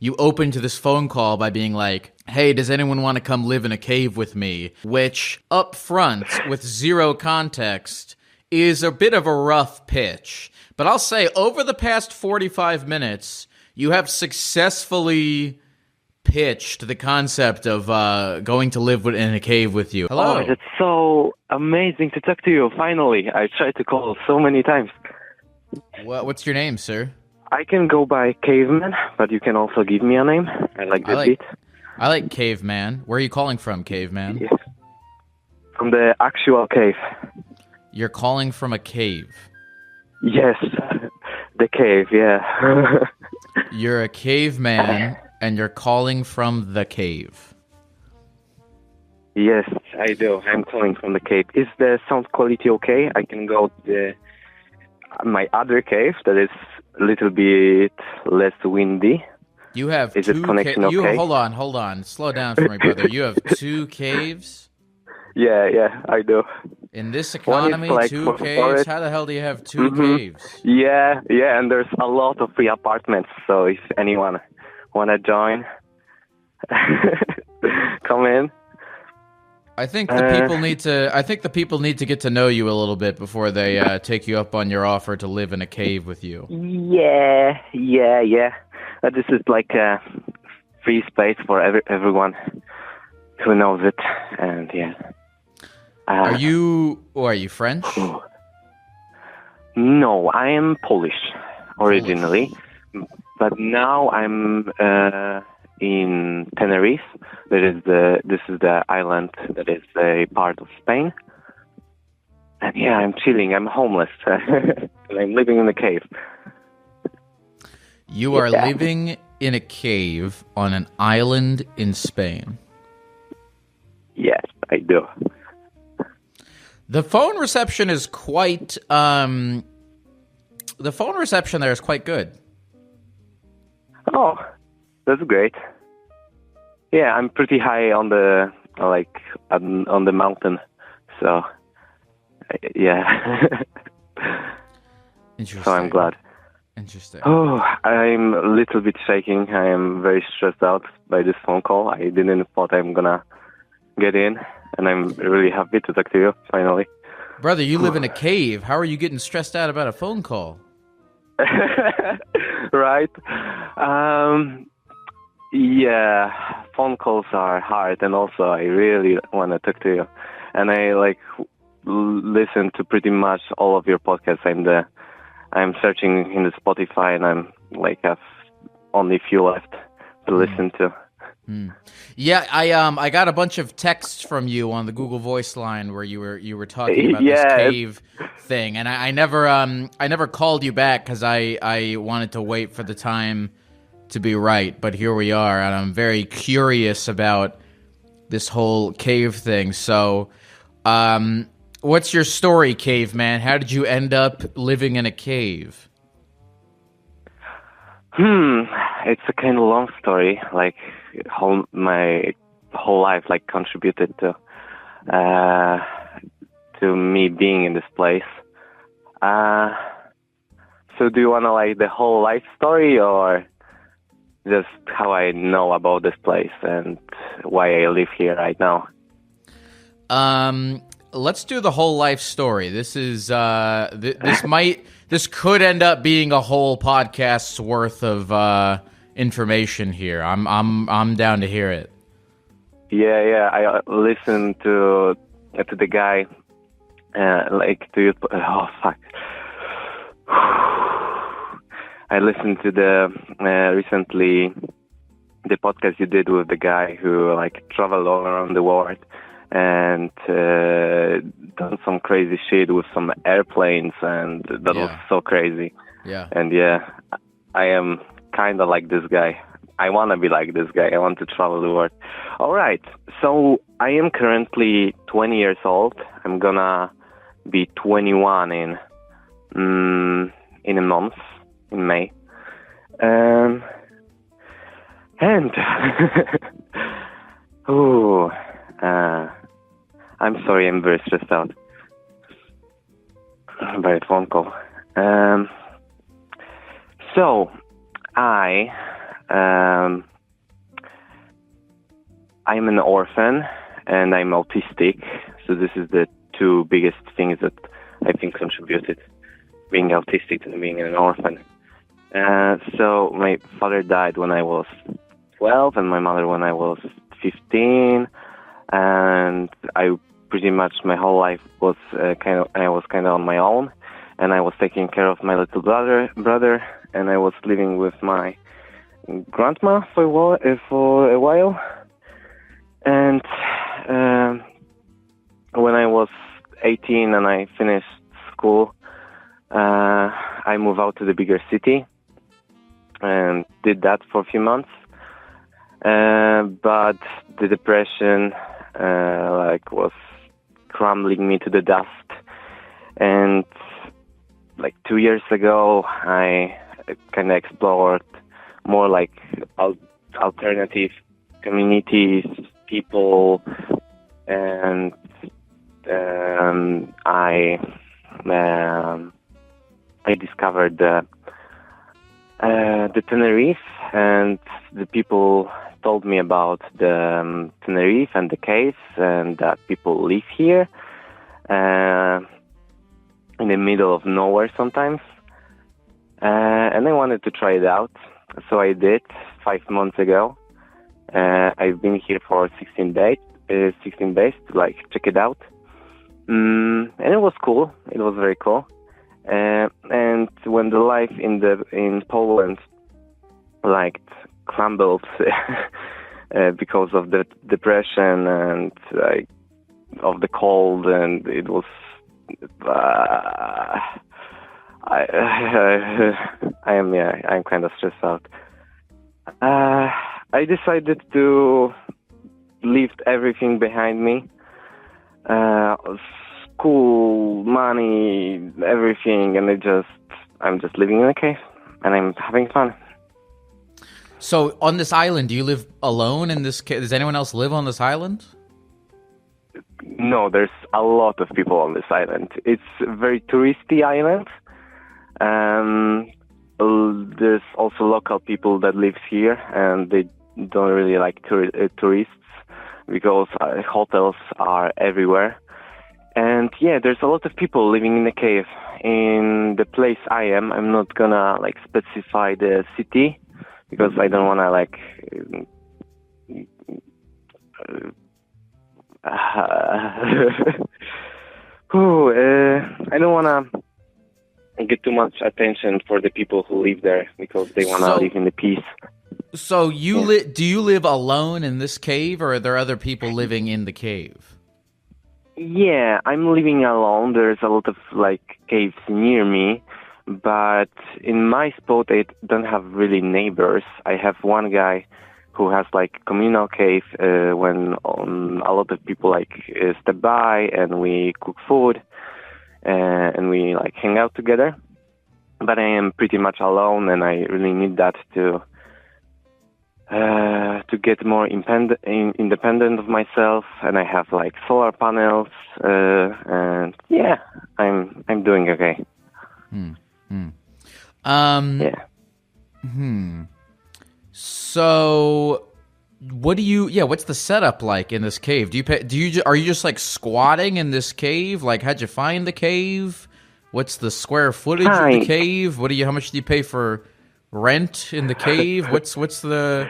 you open to this phone call by being like, hey, does anyone want to come live in a cave with me? Which, up front, with zero context, is a bit of a rough pitch. But I'll say, over the past 45 minutes, you have successfully pitched the concept of going to live in a cave with you. Hello. Oh, that's so amazing to talk to you, finally. I tried to call so many times. What's your name, sir? I can go by Caveman, but you can also give me a name. I like the beat. I like Caveman. Where are you calling from, Caveman? Yes. From the actual cave. You're calling from a cave? Yes, the cave, yeah. You're a caveman, and you're calling from the cave. Yes, I do. I'm calling from the cave. Is the sound quality okay? I can go to my other cave that is a little bit less windy. You have is it connection okay? Hold on. Slow down for me, brother. You have 2 caves? Yeah, I do. In this economy, like 2 caves? How the hell do you have 2 caves? Yeah, and there's a lot of free apartments, so if anyone want to join, come in. I think the people need to get to know you a little bit before they take you up on your offer to live in a cave with you. Yeah. This is like a free space for everyone who knows it, and yeah. Are you French? No, I am Polish originally, but now I'm in Tenerife. This is the island that is a part of Spain. And yeah, I'm chilling. I'm homeless. And I'm living in a cave. You are living in a cave on an island in Spain. Yes, I do. The phone reception is quite. The phone reception there is quite good. Oh, that's great. Yeah, I'm pretty high on the on the mountain, so yeah. Interesting. So I'm glad. Interesting. Oh, I'm a little bit shaking. I am very stressed out by this phone call. I didn't thought I'm gonna get in, and I'm really happy to talk to you finally. Brother, you live in a cave. How are you getting stressed out about a phone call? Right. Yeah, phone calls are hard, and also I really want to talk to you. And I listen to pretty much all of your podcasts. I'm searching in the Spotify, and I'm have only few left to listen to. Yeah, I got a bunch of texts from you on the Google Voice line where you were talking about this cave thing, and I never called you back because I wanted to wait for the time to be right, but here we are, and I'm very curious about this whole cave thing. So, what's your story, caveman? How did you end up living in a cave? It's a kind of long story. My whole life contributed to me being in this place. So do you want the whole life story, or just how I know about this place and why I live here right now? Let's do the whole life story. This is this could end up being a whole podcast's worth of information here. I'm down to hear it. Yeah. I listened to the guy oh fuck. I listened to the recently the podcast you did with the guy who traveled all around the world and done some crazy shit with some airplanes, and that was so crazy. Yeah. And yeah, I am kind of like this guy. I want to be like this guy. I want to travel the world. All right. So I am currently 20 years old. I'm gonna be 21 in a month, in May. And I'm sorry, I'm very stressed out by a phone call. So I I'm an orphan and I'm autistic. So this is the two biggest things that I think contributed, being autistic and being an orphan. So my father died when I was 12 and my mother when I was 15. And I pretty much my whole life was I was kind of on my own, and I was taking care of my little brother, and I was living with my grandma for a while. And when I was 18 and I finished school, I moved out to the bigger city and did that for a few months. But the depression was crumbling me to the dust. And 2 years ago, I kind of explored more alternative communities, people, and I discovered the Tenerife, and the people told me about the Tenerife and the caves, and that people live here in the middle of nowhere sometimes. And I wanted to try it out, so I did 5 months ago. I've been here for 16 days to check it out. And it was cool. It was very cool. And when the life in Poland crumbled because of the depression and of the cold, and it was I'm kind of stressed out. I decided to leave everything behind me. School, money, everything, and I'm just living in a cave, and I'm having fun. So on this island, do you live alone in this cave? Does anyone else live on this island? No, there's a lot of people on this island. It's a very touristy island. There's also local people that live here, and they don't really like tourists because hotels are everywhere. And yeah, there's a lot of people living in the cave. In the place I'm not gonna specify the city because I don't wanna I don't wanna get too much attention for the people who live there because they wanna live in the peace. So do you live alone in this cave, or are there other people living in the cave? Yeah, I'm living alone. There's a lot of caves near me, but in my spot I don't have really neighbors. I have one guy who has communal cave when a lot of people step by, and we cook food and we hang out together. But I am pretty much alone, and I really need that to get more independent of myself. And I have solar panels, and yeah, I'm doing okay. Yeah. So what's the setup like in this cave? Are you just squatting in this cave? How'd you find the cave? What's the square footage of the cave? How much do you pay for rent in the cave? What's the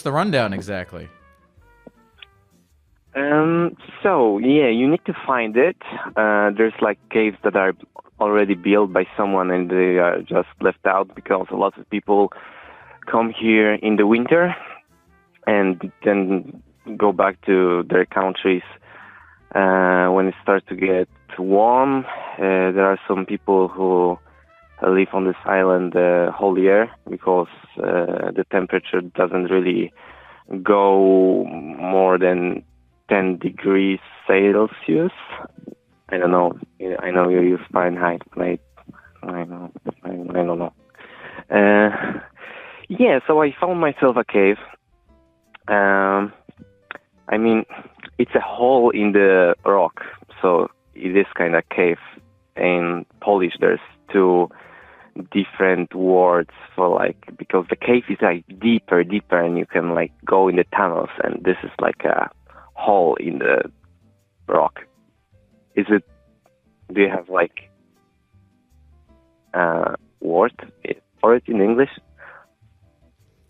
rundown exactly? So yeah, you need to find it. There's caves that are already built by someone, and they are just left out because a lot of people come here in the winter and then go back to their countries when it starts to get warm. There are some people who live on this island the whole year because the temperature doesn't really go more than 10 degrees Celsius. I don't know. I know you use Fahrenheit, but I don't know. Yeah, so I found myself a cave. It's a hole in the rock, so it is kind of cave. In Polish, there's two different words for like, because the cave is like deeper, and you can like go in the tunnels, and this is like a hole in the rock. Do you have like a word for it in English?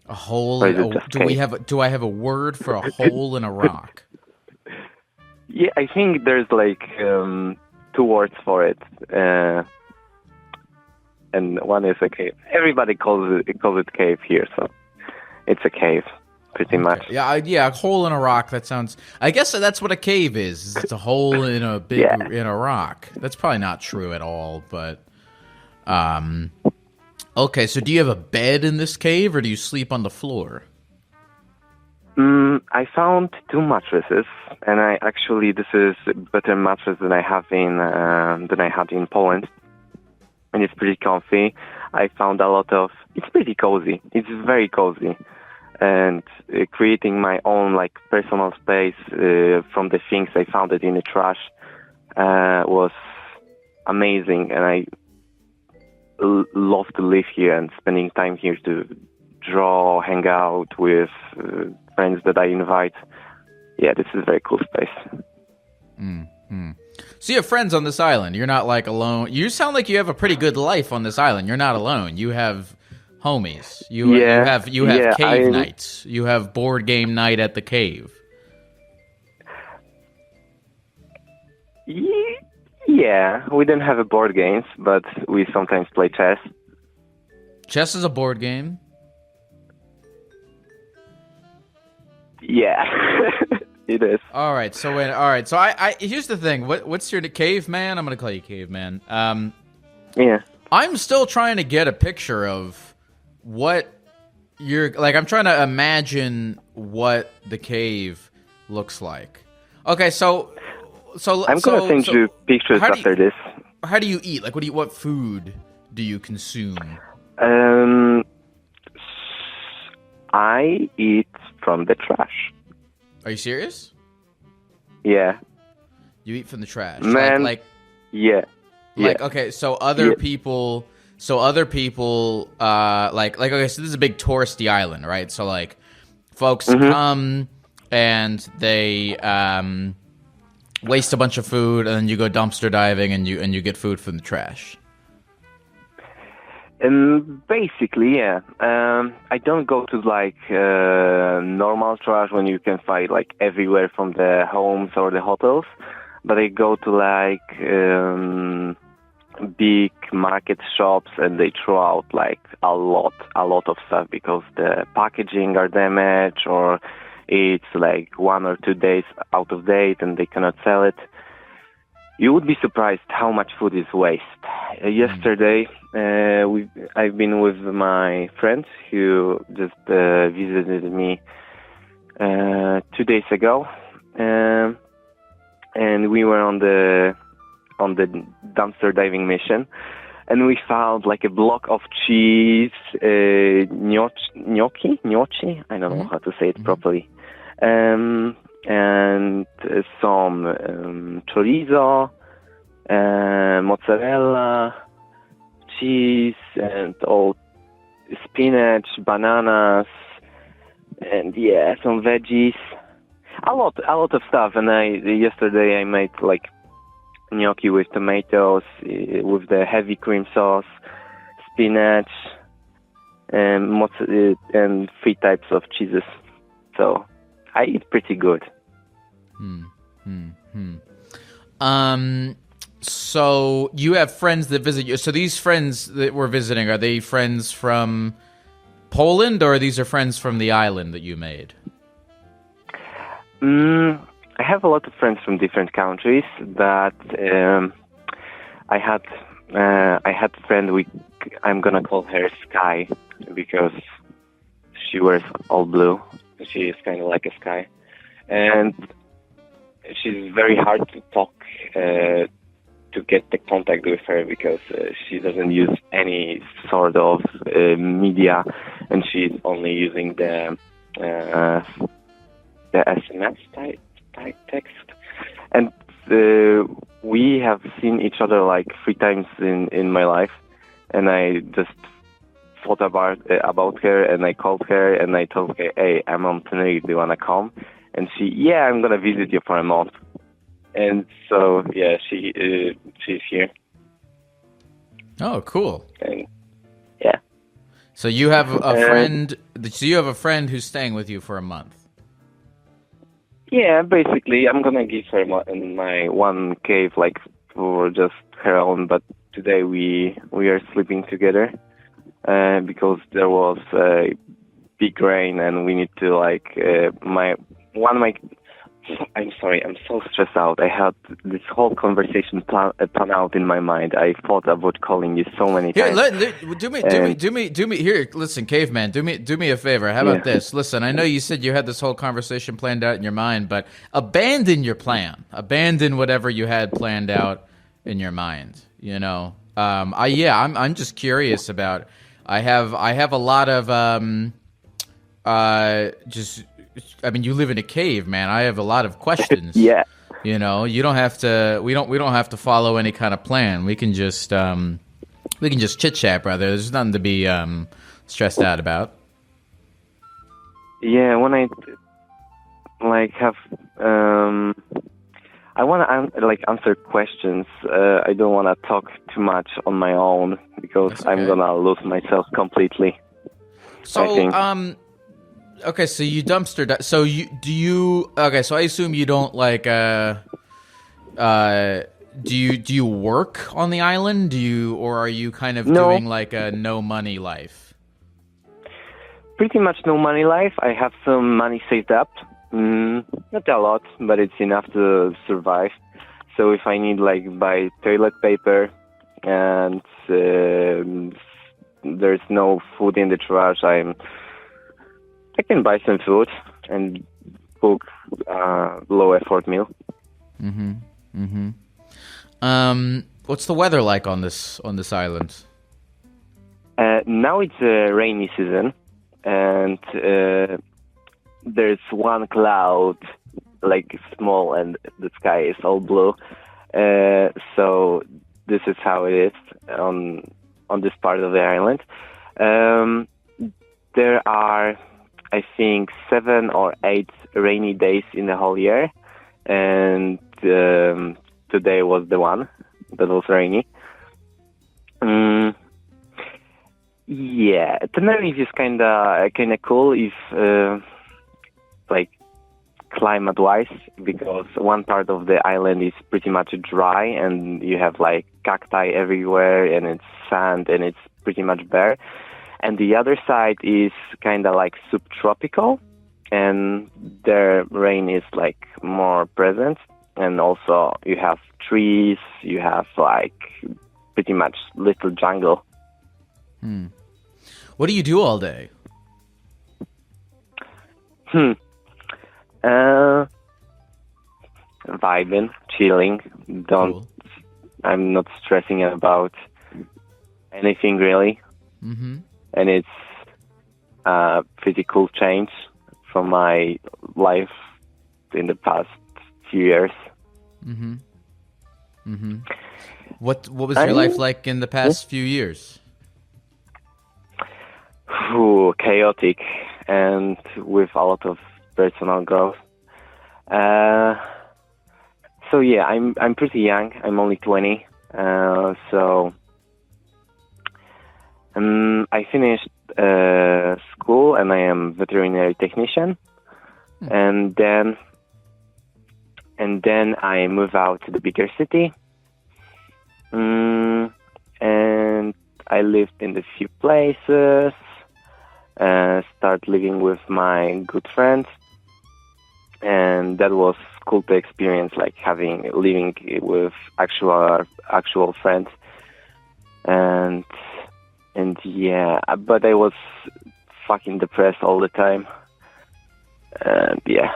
A hole. Do I have a word for a hole in a rock? Yeah, I think there's like 2 words for it, and one is a cave. Everybody calls it cave here, so it's a cave, pretty much. Yeah, a hole in a rock. That sounds. I guess that's what a cave is. It's a hole in a big in a rock. That's probably not true at all, but. Okay, so do you have a bed in this cave, or do you sleep on the floor? I found 2 mattresses, and this is better mattress than I had in Poland, and it's pretty comfy. I found it's pretty cozy. It's very cozy, and creating my own like personal space from the things I found it in the trash was amazing, and I love to live here and spending time here to draw, hang out with friends that I invite. Yeah, this is a very cool space. Mm-hmm. So you have friends on this island. You're not like alone. You sound like you have a pretty good life on this island. You're not alone. You have homies. You have cave nights. You have board game night at the cave. Yeah, we don't have a board games, but we sometimes play chess. Chess is a board game. Yeah, it is. All right. So I here's the thing. What's your caveman? I'm gonna call you caveman. Yeah. I'm still trying to get a picture of what you're like. I'm trying to imagine what the cave looks like. Okay, so I'm gonna send you pictures after this. How do you eat? Like, what food do you consume? I eat from the trash. Are you serious? Yeah. You eat from the trash, man. Yeah. Like, okay, so other people, like, okay, so this is a big touristy island, right? So like, folks come and they waste a bunch of food, and then you go dumpster diving, and you get food from the trash. Basically, yeah. I don't go to like normal trash when you can find like everywhere from the homes or the hotels, but I go to like big market shops, and they throw out like a lot of stuff because the packaging are damaged, or it's like 1 or 2 days out of date and they cannot sell it. You would be surprised how much food is waste. Yesterday, I've been with my friend who just visited me 2 days ago, and we were on the dumpster diving mission, and we found like a block of cheese, gnocchi. I don't know how to say it properly. And some chorizo, mozzarella, cheese, and all spinach, bananas, and some veggies. A lot of stuff. And yesterday I made like gnocchi with tomatoes, with the heavy cream sauce, spinach, and mozzarella, and 3 types of cheeses. So I eat pretty good. So you have friends that visit you. So these friends that we're visiting, are they friends from Poland, or these are friends from the island that you made? I have a lot of friends from different countries. That I had a friend. I'm gonna call her Sky because she wears all blue. She is kind of like a sky, and she's very hard to talk to get the contact with her because she doesn't use any sort of media, and she's only using the SMS type text. And we have seen each other like 3 times in my life, and I just thought about her, and I called her, and I told her, hey, I'm on Tenerife, do you want to come? And yeah, I'm going to visit you for a month. And so, yeah, she's here. Oh, cool. And, yeah. So you have a friend. So you have a friend who's staying with you for a month. Yeah, basically, I'm gonna give her my one cave, like for just her own. But today we are sleeping together because there was a big rain, and we need to I'm sorry, I'm so stressed out. I had this whole conversation plan out in my mind. I thought about calling you so many times. Do me. Here, listen, caveman. Do me a favor. How about this? Listen, I know you said you had this whole conversation planned out in your mind, but abandon your plan. Abandon whatever you had planned out in your mind. You know. I'm just curious about. I have a lot of I mean, you live in a cave, man. I have a lot of questions. Yeah. You know, you don't have to. We don't have to follow any kind of plan. We can just chit chat, brother. There's nothing to be stressed out about. Yeah, when I have I want to answer questions. I don't want to talk too much on my own because I'm gonna lose myself completely. So okay, so you dumpster dive. So okay, so I assume you don't do you work on the island? Or are you kind of doing like a no money life? Pretty much no money life. I have some money saved up. Not a lot, but it's enough to survive. So if I need buy toilet paper and there's no food in the trash, I can buy some food and cook low effort meal. What's the weather like on this island? Now it's a rainy season, and there's one cloud, small, and the sky is all blue. So this is how it is on this part of the island. There are, I think, 7 or 8 rainy days in the whole year, and today was the one that was rainy. Yeah, Tenerife is kind of cool if climate-wise, because one part of the island is pretty much dry, and you have cacti everywhere, and it's sand, and it's pretty much bare. And the other side is kind of subtropical, and their rain is more present. And also you have trees, you have pretty much little jungle. What do you do all day? Vibing, chilling. Cool. I'm not stressing about anything really. And it's a pretty cool change from my life in the past few years. What was your life like in the past few years? Chaotic and with a lot of personal growth. So yeah, I'm pretty young. I'm only 20. So I finished school, and I am veterinary technician. And then I move out to the bigger city. And I lived in a few places. Start living with my good friends, and that was cool to experience, living with actual friends. And yeah, but I was fucking depressed all the time. And yeah.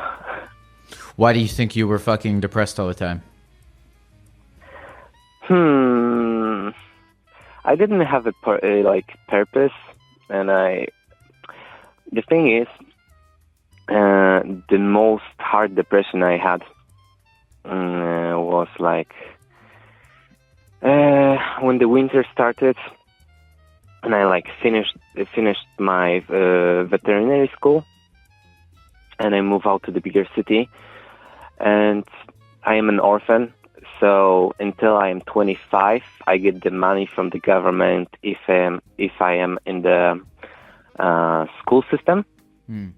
Why do you think you were fucking depressed all the time? I didn't have a purpose, and the thing is, the most hard depression I had was when the winter started, and I like finished my veterinary school, and I moved out to the bigger city, and I am an orphan. So until I am 25, I get the money from the government if I am in the school system. Mm.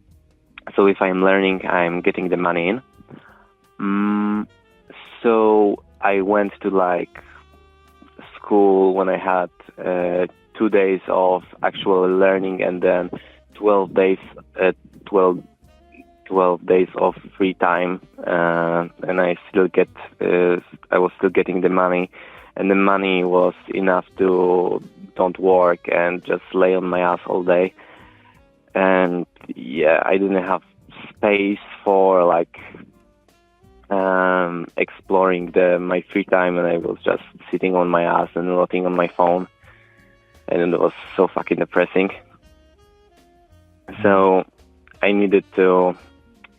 So if I'm learning, I'm getting the money in. So I went to like school when I had 2 days of actual learning, and then 12 days 12 days of free time, and I was still getting the money, and the money was enough to don't work and just lay on my ass all day. And yeah, I didn't have space for like exploring my free time, and I was just sitting on my ass and rotting on my phone, and it was so fucking depressing. So I needed to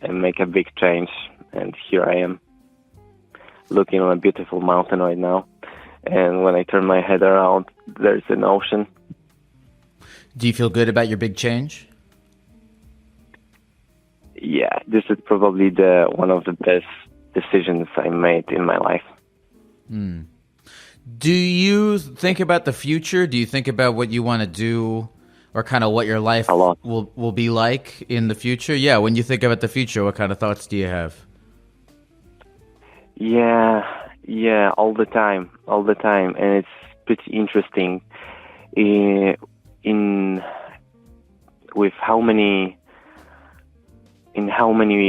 make a big change, and here I am, looking on a beautiful mountain right now, and when I turn my head around, there's an ocean. Do you feel good about your big change? Yeah, this is probably one of the best decisions I made in my life. Do you think about the future? Do you think about what you want to do, or kind of what your life will be like in the future? Yeah, when you think about the future, what kind of thoughts do you have? Yeah, all the time, and it's pretty interesting with how many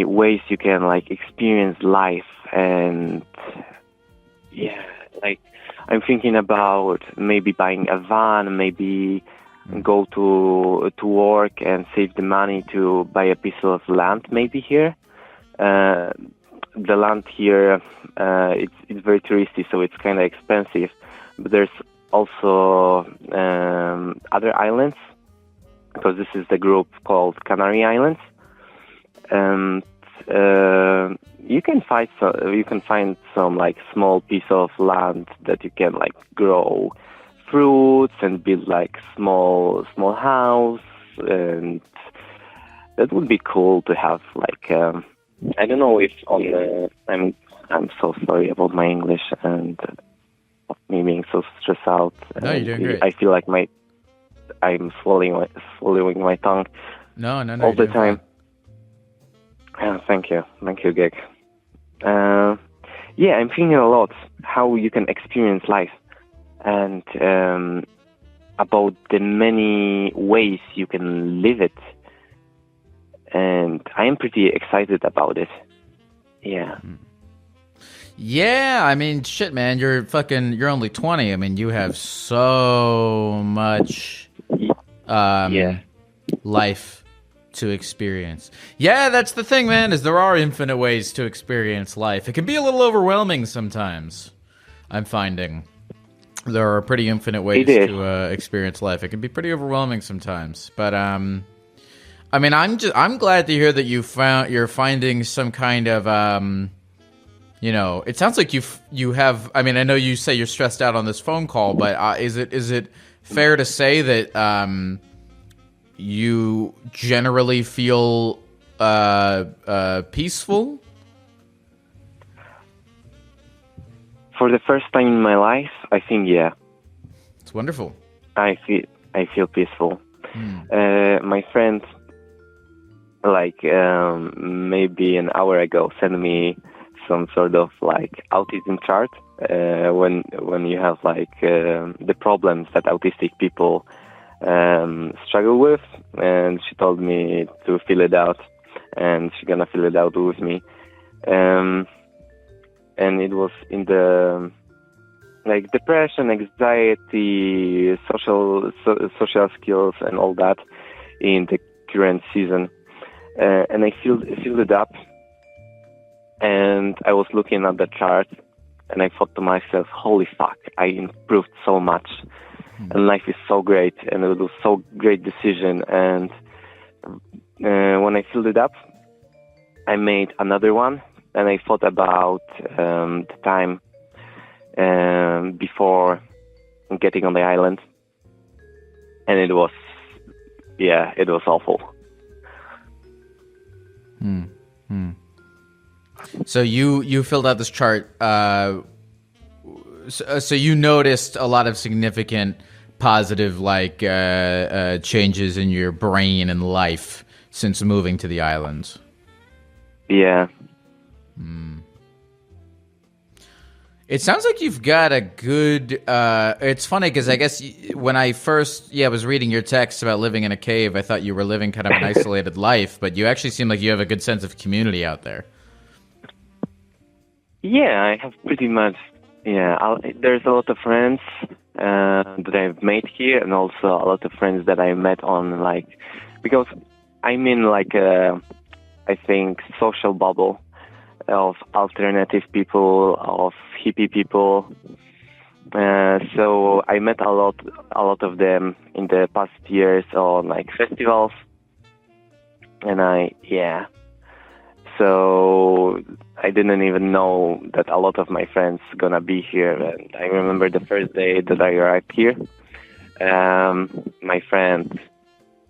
ways you can like experience life. And yeah, like I'm thinking about maybe buying a van, maybe go to work and save the money to buy a piece of land maybe here. The land here, it's very touristy, so it's kind of expensive. But there's also other islands, because this is the group called Canary Islands. And you can find some like small piece of land that you can like grow fruits and build like small house, and that would be cool to have like I don't know if I'm so sorry about my English and me being so stressed out. No, you're doing great. I feel like I'm swallowing my tongue. No, all the time. Thank you, Gek. Yeah, I'm thinking a lot how you can experience life, and about the many ways you can live it, and I am pretty excited about it. Yeah. Yeah, I mean, shit, man, you're only 20. I mean, you have so much life to experience. Yeah, that's the thing, man, is there are infinite ways to experience life. It can be a little overwhelming sometimes, I'm finding. There are pretty infinite ways to experience life. It can be pretty overwhelming sometimes. But I mean, I'm glad to hear that you're finding some kind of it sounds like you have. I mean, I know you say you're stressed out on this phone call, but is it fair to say that you generally feel peaceful? For the first time in my life, I think yeah. It's wonderful. I feel peaceful. My friend, like maybe an hour ago, sent me some sort of like autism chart when you have like the problems that autistic people struggle with, and she told me to fill it out, and she's gonna fill it out with me. And it was in the like depression, anxiety, social skills, and all that in the current season. And I filled it up, and I was looking at the chart, and I thought to myself, "Holy fuck! I improved so much, and life is so great, and it was so great decision." And when I filled it up, I made another one. And I thought about the time before getting on the island. and it was awful. So you filled out this chart. So you noticed a lot of significant positive changes in your brain and life since moving to the islands. Yeah. It sounds like you've got a good. It's funny because I guess when I first was reading your text about living in a cave, I thought you were living kind of an isolated life, but you actually seem like you have a good sense of community out there. Yeah, I have pretty much. Yeah, there's a lot of friends that I've made here, and also a lot of friends that I met on because I'm in I think social bubble of alternative people, of hippie people. So I met a lot of them in the past years on festivals, and so I didn't even know that a lot of my friends gonna be here. And I remember the first day that I arrived here, my friend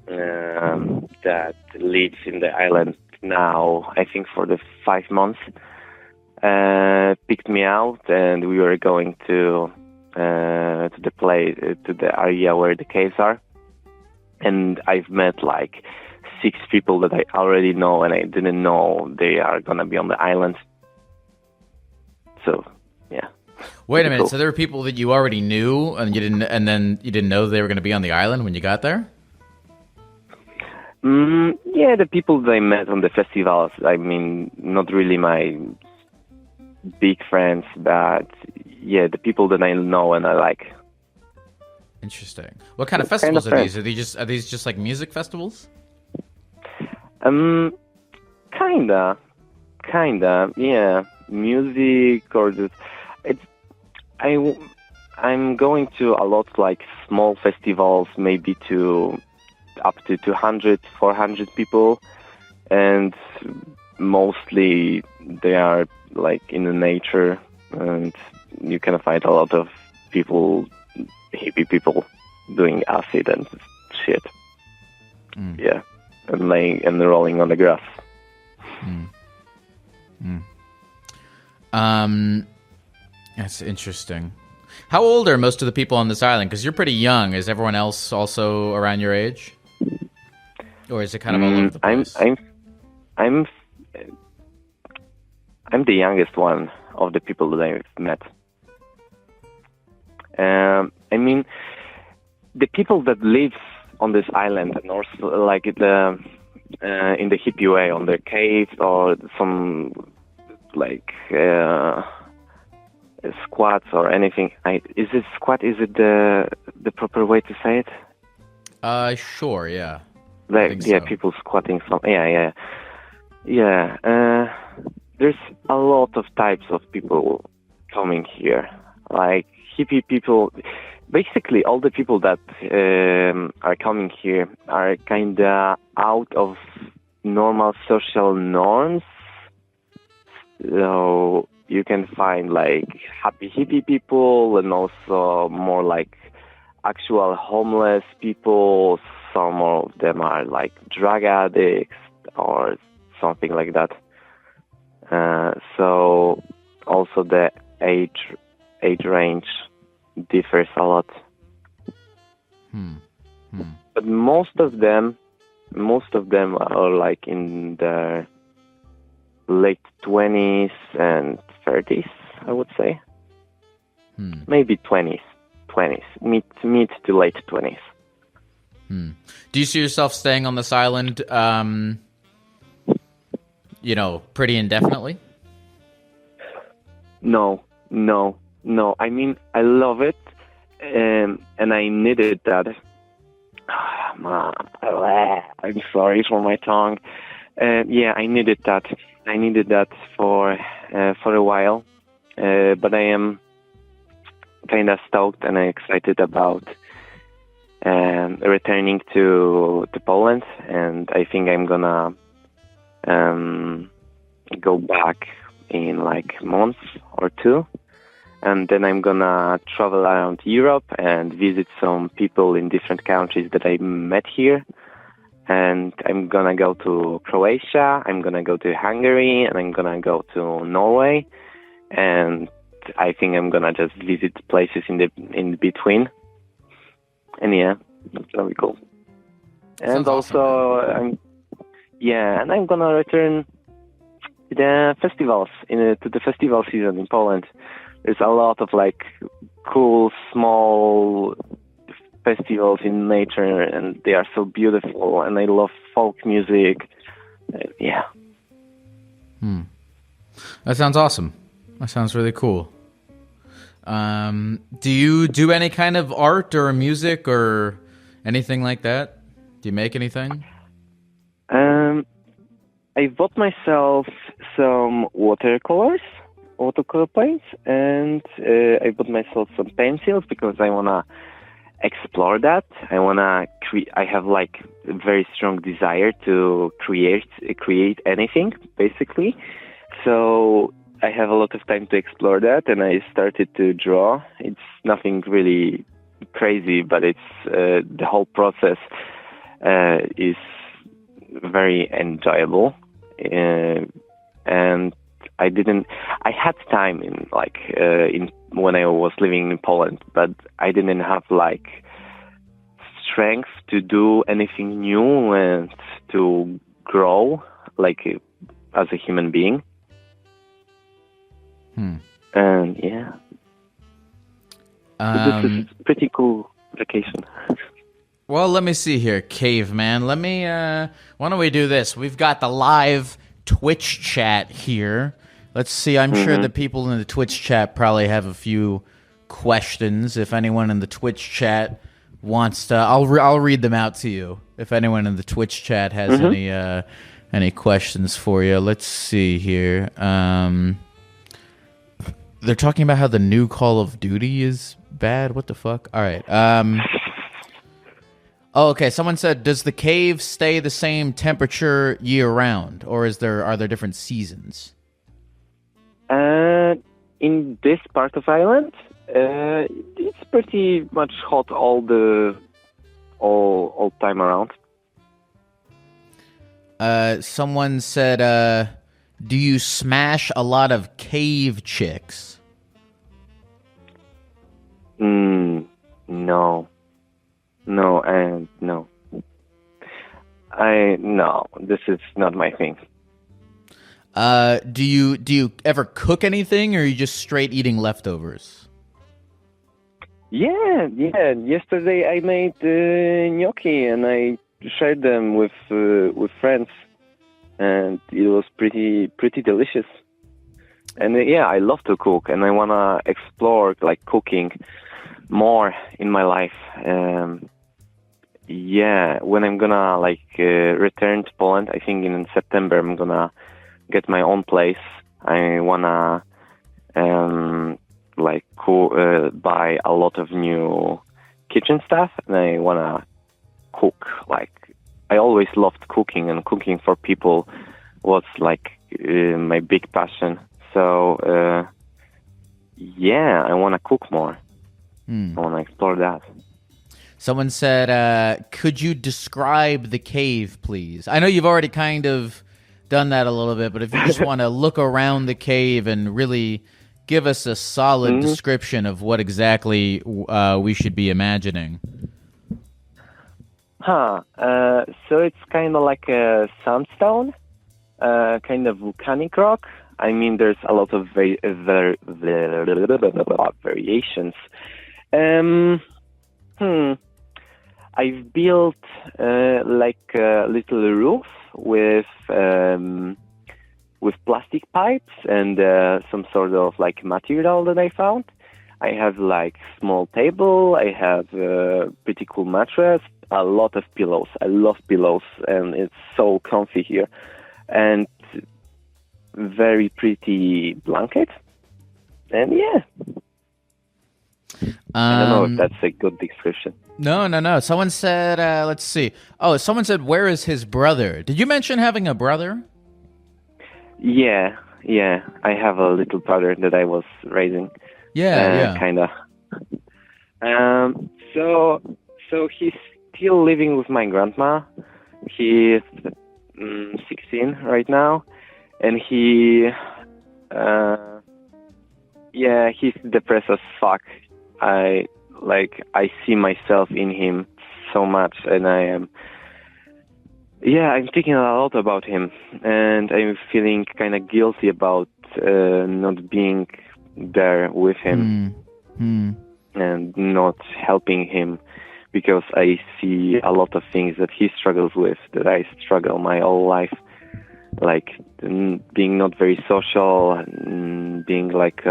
that lives in the island now, I think for the 5 months, picked me out, and we were going to the area where the caves are. And I've met 6 people that I already know, and I didn't know they are gonna be on the island. So, yeah. Wait a minute. Cool. So there were people that you already knew, and then you didn't know they were going to be on the island when you got there? Yeah, the people that I met on the festivals. I mean, not really my big friends, but yeah, the people that I know and I like. Interesting. What kind of festivals are these? Are these just like music festivals? Kinda, yeah. Music or just I'm going to a lot small festivals, maybe to up to 200, 400 people, and mostly they are in the nature, and you can find a lot of people, hippie people, doing acid and shit. Yeah, and laying and rolling on the grass. That's interesting. How old are most of the people on this island? Because you're pretty young. Is everyone else also around your age, or is it kind of all over the place? I'm the youngest one of the people that I've met. I mean, the people that live on this island and also in the hippie way, on the caves or some squats or anything. Is it squat? Is it the proper way to say it? Sure, yeah. So. People squatting. Yeah. There's a lot of types of people coming here, hippie people. Basically, all the people that are coming here are kinda out of normal social norms. So you can find happy hippie people, and also more actual homeless people. Some of them are drug addicts or something like that. So also the age range differs a lot. But most of them are in their late 20s and 30s, I would say. Maybe 20s, mid to late 20s. Do you see yourself staying on this island, pretty indefinitely? No. I mean, I love it, and I needed that. I'm sorry for my tongue. Yeah, I needed that. I needed that for a while, but I am kind of stoked and excited about returning to Poland, and I think I'm gonna go back in month or two, and then I'm gonna travel around Europe and visit some people in different countries that I met here. And I'm gonna go to Croatia, I'm gonna go to Hungary, and I'm gonna go to Norway. And I think I'm gonna just visit places in between. And yeah, that's gonna be cool. And Sounds also, awesome, and I'm gonna return to the festivals, to the festival season in Poland. There's a lot of like cool small festivals in nature, and they are so beautiful. And I love folk music. Yeah. That sounds awesome. That sounds really cool. Do you do any kind of art or music or anything like that? Do you make anything? I bought myself some watercolor paints, and I bought myself some pencils because I wanna explore that. I have like a very strong desire to create anything, basically. So I have a lot of time to explore that, and I started to draw. It's nothing really crazy, but it's the whole process is very enjoyable. And I had time when I was living in Poland, but I didn't have like strength to do anything new and to grow like as a human being. And yeah, so this is pretty cool vacation. Well, let me see here, Caveman. Let me, why don't we do this? We've got the live Twitch chat here. Let's see, I'm sure the people in the Twitch chat probably have a few questions. If anyone in the Twitch chat wants to, I'll read them out to you. If anyone in the Twitch chat has any questions for you. Let's see here. They're talking about how the new Call of Duty is bad. What the fuck? All right. Oh, okay. Someone said, does the cave stay the same temperature year round, or are there different seasons? In this part of Ireland, it's pretty much hot all time around. Someone said, do you smash a lot of cave chicks? No, and no. No, this is not my thing. Do you ever cook anything, or are you just straight eating leftovers? Yeah. Yesterday I made gnocchi and I shared them with friends, and it was pretty delicious. And I love to cook, and I wanna explore like cooking more in my life. When I'm gonna return to Poland, I think in September I'm gonna get my own place. I wanna buy a lot of new kitchen stuff, and I wanna cook. I always loved cooking, and cooking for people was my big passion. So I wanna cook more. I wanna explore that. Someone said, could you describe the cave, please? I know you've already kind of done that a little bit, but if you just want to look around the cave and really give us a solid description of what exactly we should be imagining. So it's kind of like a sandstone, kind of volcanic rock. I mean, there's a lot of variations. I've built a little roof with plastic pipes and some sort of material that I found. I have small table. I have a pretty cool mattress. A lot of pillows. I love pillows, and it's so comfy here. And very pretty blanket. And I don't know if that's a good description. No. Someone said, let's see. Oh, someone said, where is his brother? Did you mention having a brother? Yeah. I have a little brother that I was raising. Yeah. Kind of. So he's still living with my grandma. He's 16 right now, and he's depressed as fuck. I see myself in him so much, and I'm thinking a lot about him, and I'm feeling kind of guilty about not being there with him and not helping him, because I see a lot of things that he struggles with that I struggle my whole life, like being not very social, being like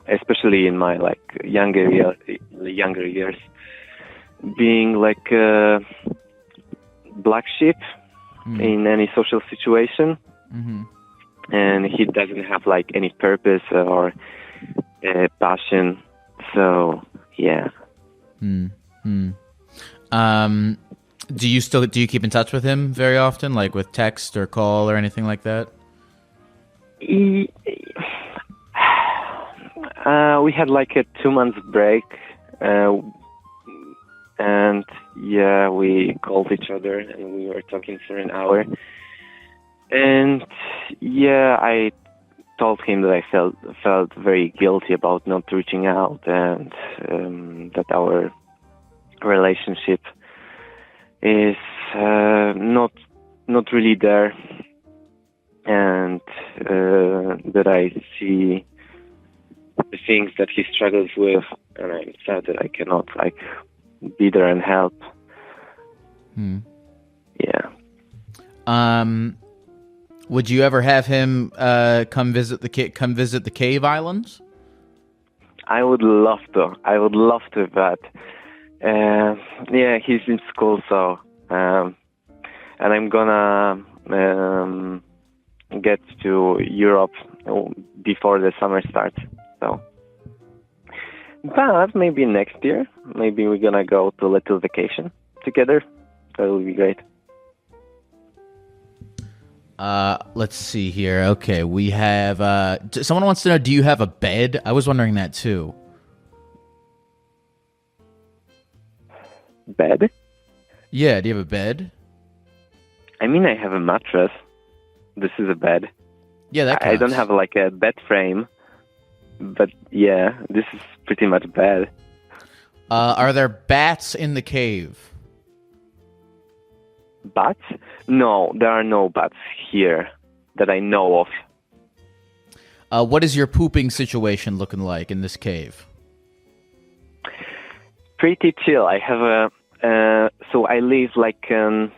especially in my like younger years, being like a black sheep in any social situation. And he doesn't have like any purpose or passion. So yeah. Do you keep in touch with him very often, like with text or call or anything like that? We had like a 2-month break, and we called each other and we were talking for an hour. And I told him that I felt very guilty about not reaching out, and that our relationship is not really there, and that I see the things that he struggles with, and I'm sad that I cannot like be there and help. Yeah. Would you ever have him come visit the cave islands? I would love to. But he's in school, so and I'm gonna get to Europe before the summer starts. So, but maybe next year, maybe we're gonna go to a little vacation together. That will be great. Let's see here. Okay, we have someone wants to know, do you have a bed? I was wondering that too. Bed? Yeah, do you have a bed? I mean, I have a mattress. This is a bed. Yeah, that counts. I don't have like a bed frame, but yeah, this is pretty much bed. Are there bats in the cave? Bats? No, there are no bats here that I know of. What is your pooping situation looking like in this cave? Pretty chill. I have so I live like canyon.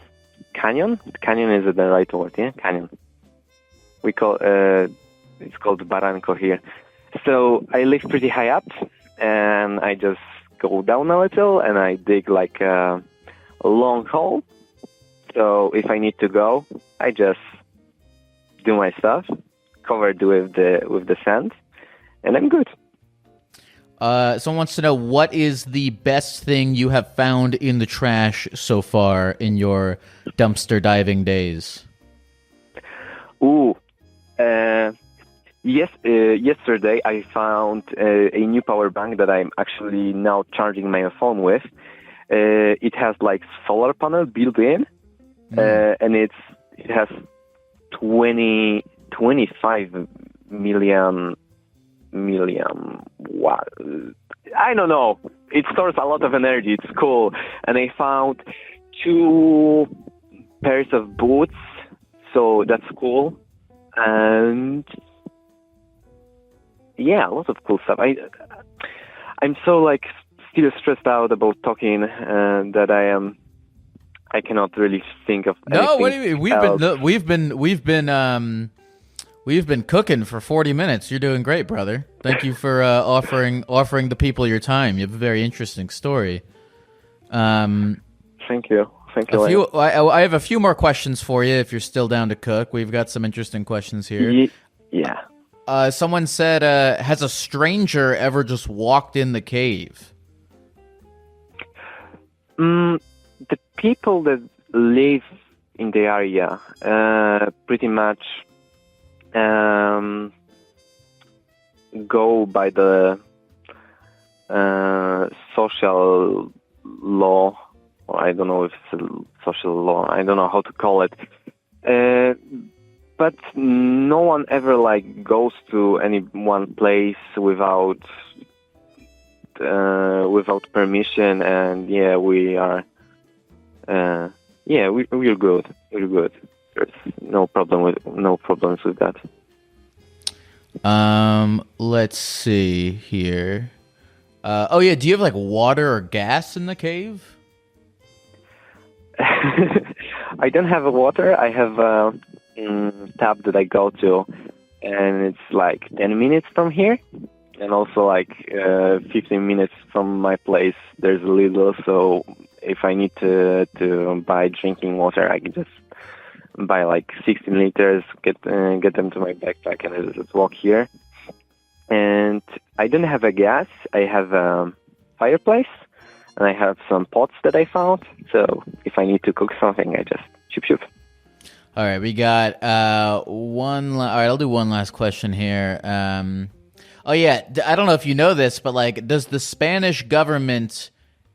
Canyon is the right word, yeah? Canyon. We call it's called Baranko here. So I live pretty high up, and I just go down a little, and I dig like a long hole. So if I need to go, I just do my stuff, covered with the sand, and I'm good. Someone wants to know, what is the best thing you have found in the trash so far in your dumpster diving days? Yesterday I found a new power bank that I'm actually now charging my phone with. It has like solar panel built in. And it has 25 million watt. I don't know. It stores a lot of energy. It's cool. And I found 2 pairs of boots, so that's cool. And yeah, a lot of cool stuff. I'm so like still stressed out about talking that I cannot really think of anything. No, what do you mean? We've been cooking for 40 minutes. You're doing great, brother. Thank you for offering the people your time. You have a very interesting story. Thank you. I have a few more questions for you if you're still down to cook. We've got some interesting questions here. Yeah. Someone said, has a stranger ever just walked in the cave? The people that live in the area pretty much go by the social law, or I don't know if it's a social law. I don't know how to call it. But no one ever like goes to any one place without permission. And yeah, we are. We're good. We're good. There's no problems with that. Let's see here. Do you have like water or gas in the cave? I don't have water. I have a tap that I go to, and it's like 10 minutes from here, and also like 15 minutes from my place. There's a Lidl, so if I need to buy drinking water, I can just buy like 16 liters, get them to my backpack, and I just walk here. And I don't have a gas. I have a fireplace, and I have some pots that I found. So if I need to cook something, I just shoop. All right, we got one. All right, I'll do one last question here. I don't know if you know this, but like, does the Spanish government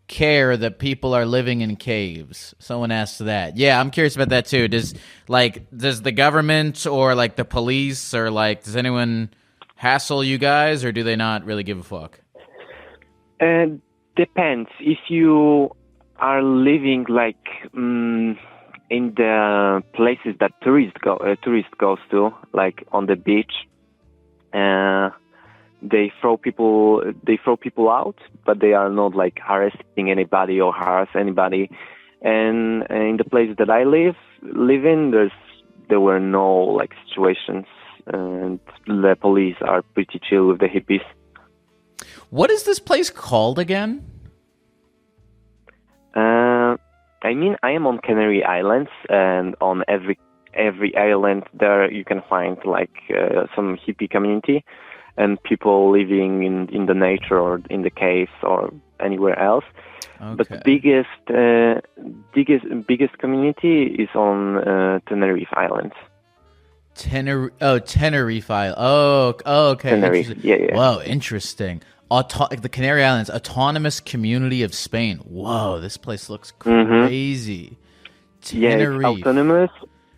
care that people are living in caves? Someone asked that. Yeah, I'm curious about that too. Does the government or like the police or like does anyone hassle you guys, or do they not really give a fuck? Depends. If you are living like in the places that tourists goes to, like on the beach, they throw people out, but they are not like arresting anybody or harass anybody. And in the place that I live in, there were no like situations, and the police are pretty chill with the hippies. What is this place called again? I am on Canary Islands, and on every island there you can find like some hippie community and people living in the nature or in the caves or anywhere else. Okay. But the biggest community is on Tenerife Islands. Tenerife Island. Oh, okay. Tenerife. Yeah. Whoa, interesting. The Canary Islands, autonomous community of Spain. Whoa, this place looks crazy. Tenerife. Yeah, it's autonomous,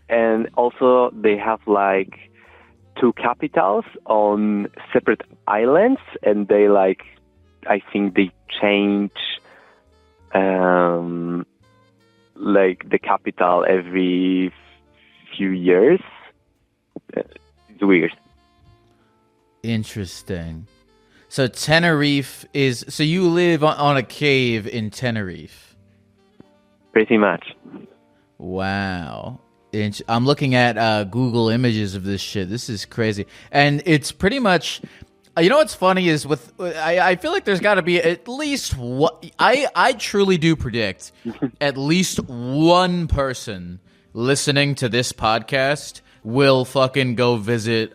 and also they have like 2 capitals on separate islands, and they like, I think they change like the capital every few years. It's weird. Interesting. So Tenerife is... So you live on a cave in Tenerife? Pretty much. Wow. I'm looking at Google images of this shit. This is crazy. And it's pretty much... You know what's funny is with... I feel like there's got to be at least one... I truly do predict at least one person listening to this podcast will fucking go visit...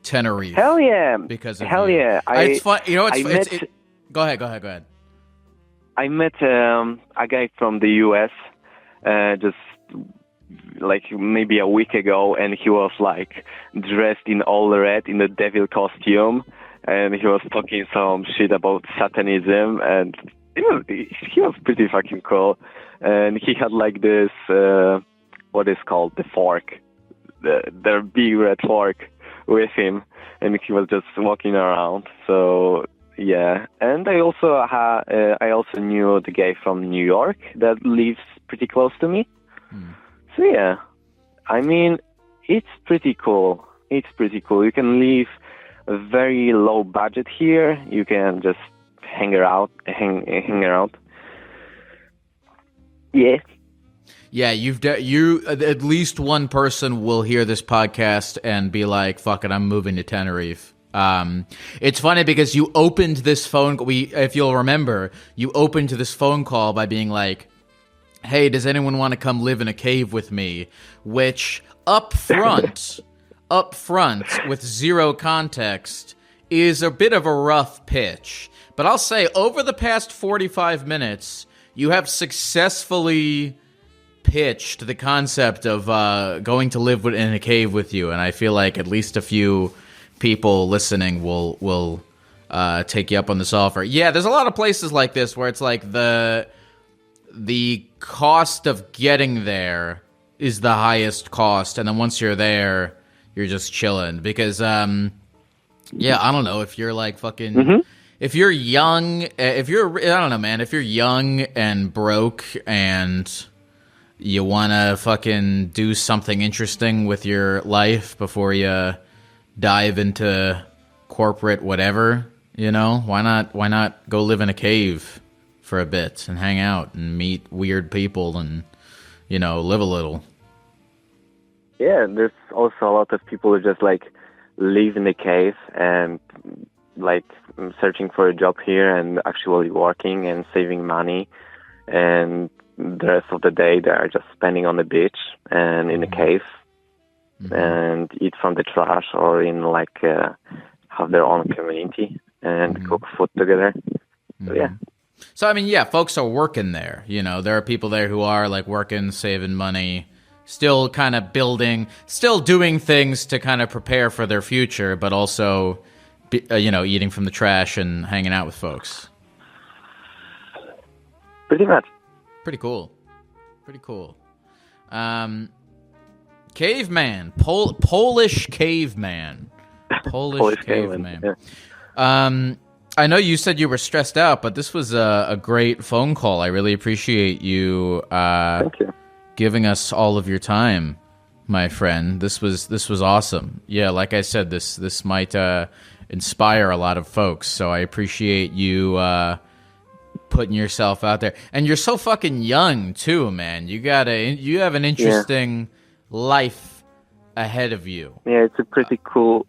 Tenerife. Hell yeah! Because of Hell you. yeah! It's fun. You know, Go ahead. I met a guy from the U.S. Just like maybe a week ago, and he was like dressed in all red in the devil costume, and he was talking some shit about Satanism, and he was pretty fucking cool. And he had like this what is called the fork, the big red fork with him, and he was just walking around. So yeah, and I also knew the guy from New York that lives pretty close to me. So yeah, I mean, it's pretty cool. You can live a very low budget here. You can just hang around. Yeah. Yeah, you at least one person will hear this podcast and be like, "Fuck it, I'm moving to Tenerife." It's funny because you opened this phone. If you'll remember, you opened to this phone call by being like, "Hey, does anyone want to come live in a cave with me?" Which up front with zero context is a bit of a rough pitch. But I'll say, over the past 45 minutes, you have successfully pitched the concept of going to live in a cave with you, and I feel like at least a few people listening will take you up on this offer. Yeah, there's a lot of places like this where it's like the cost of getting there is the highest cost, and then once you're there, you're just chilling. Because I don't know, if you're like fucking if you're young, I don't know, man, if you're young and broke and you want to fucking do something interesting with your life before you dive into corporate whatever, why not go live in a cave for a bit and hang out and meet weird people and, live a little. Yeah, there's also a lot of people who just like live in a cave and like searching for a job here and actually working and saving money, and the rest of the day they are just spending on the beach and in a cave and eat from the trash, or in like have their own community and cook food together. So yeah. So I mean, yeah, folks are working there. There are people there who are like working, saving money, still kind of building, still doing things to kind of prepare for their future, but also, eating from the trash and hanging out with folks. Pretty much. Pretty cool. Caveman, Polish caveman, Polish caveman. Yeah. I know you said you were stressed out, but this was a great phone call. I really appreciate you, Thank you. Giving us all of your time, my friend. This was awesome. Yeah, like I said, this might inspire a lot of folks. So I appreciate you putting yourself out there, and you're so fucking young too, man. You have an interesting life ahead of you. Yeah, it's a pretty cool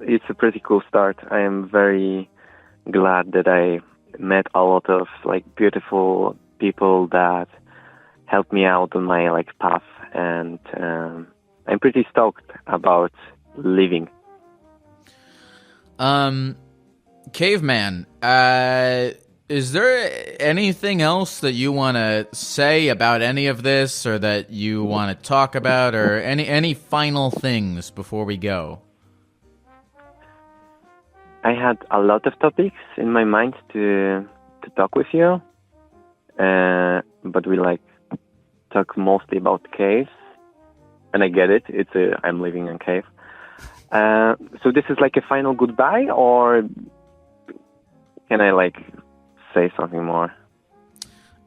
start. I am very glad that I met a lot of like beautiful people that helped me out on my like path, and I'm pretty stoked about living. Caveman, is there anything else that you want to say about any of this, or that you want to talk about, or any final things before we go? I had a lot of topics in my mind to talk with you, but we like talk mostly about caves, and I get it. I'm living in a cave. So this is like a final goodbye, or can I like say something more?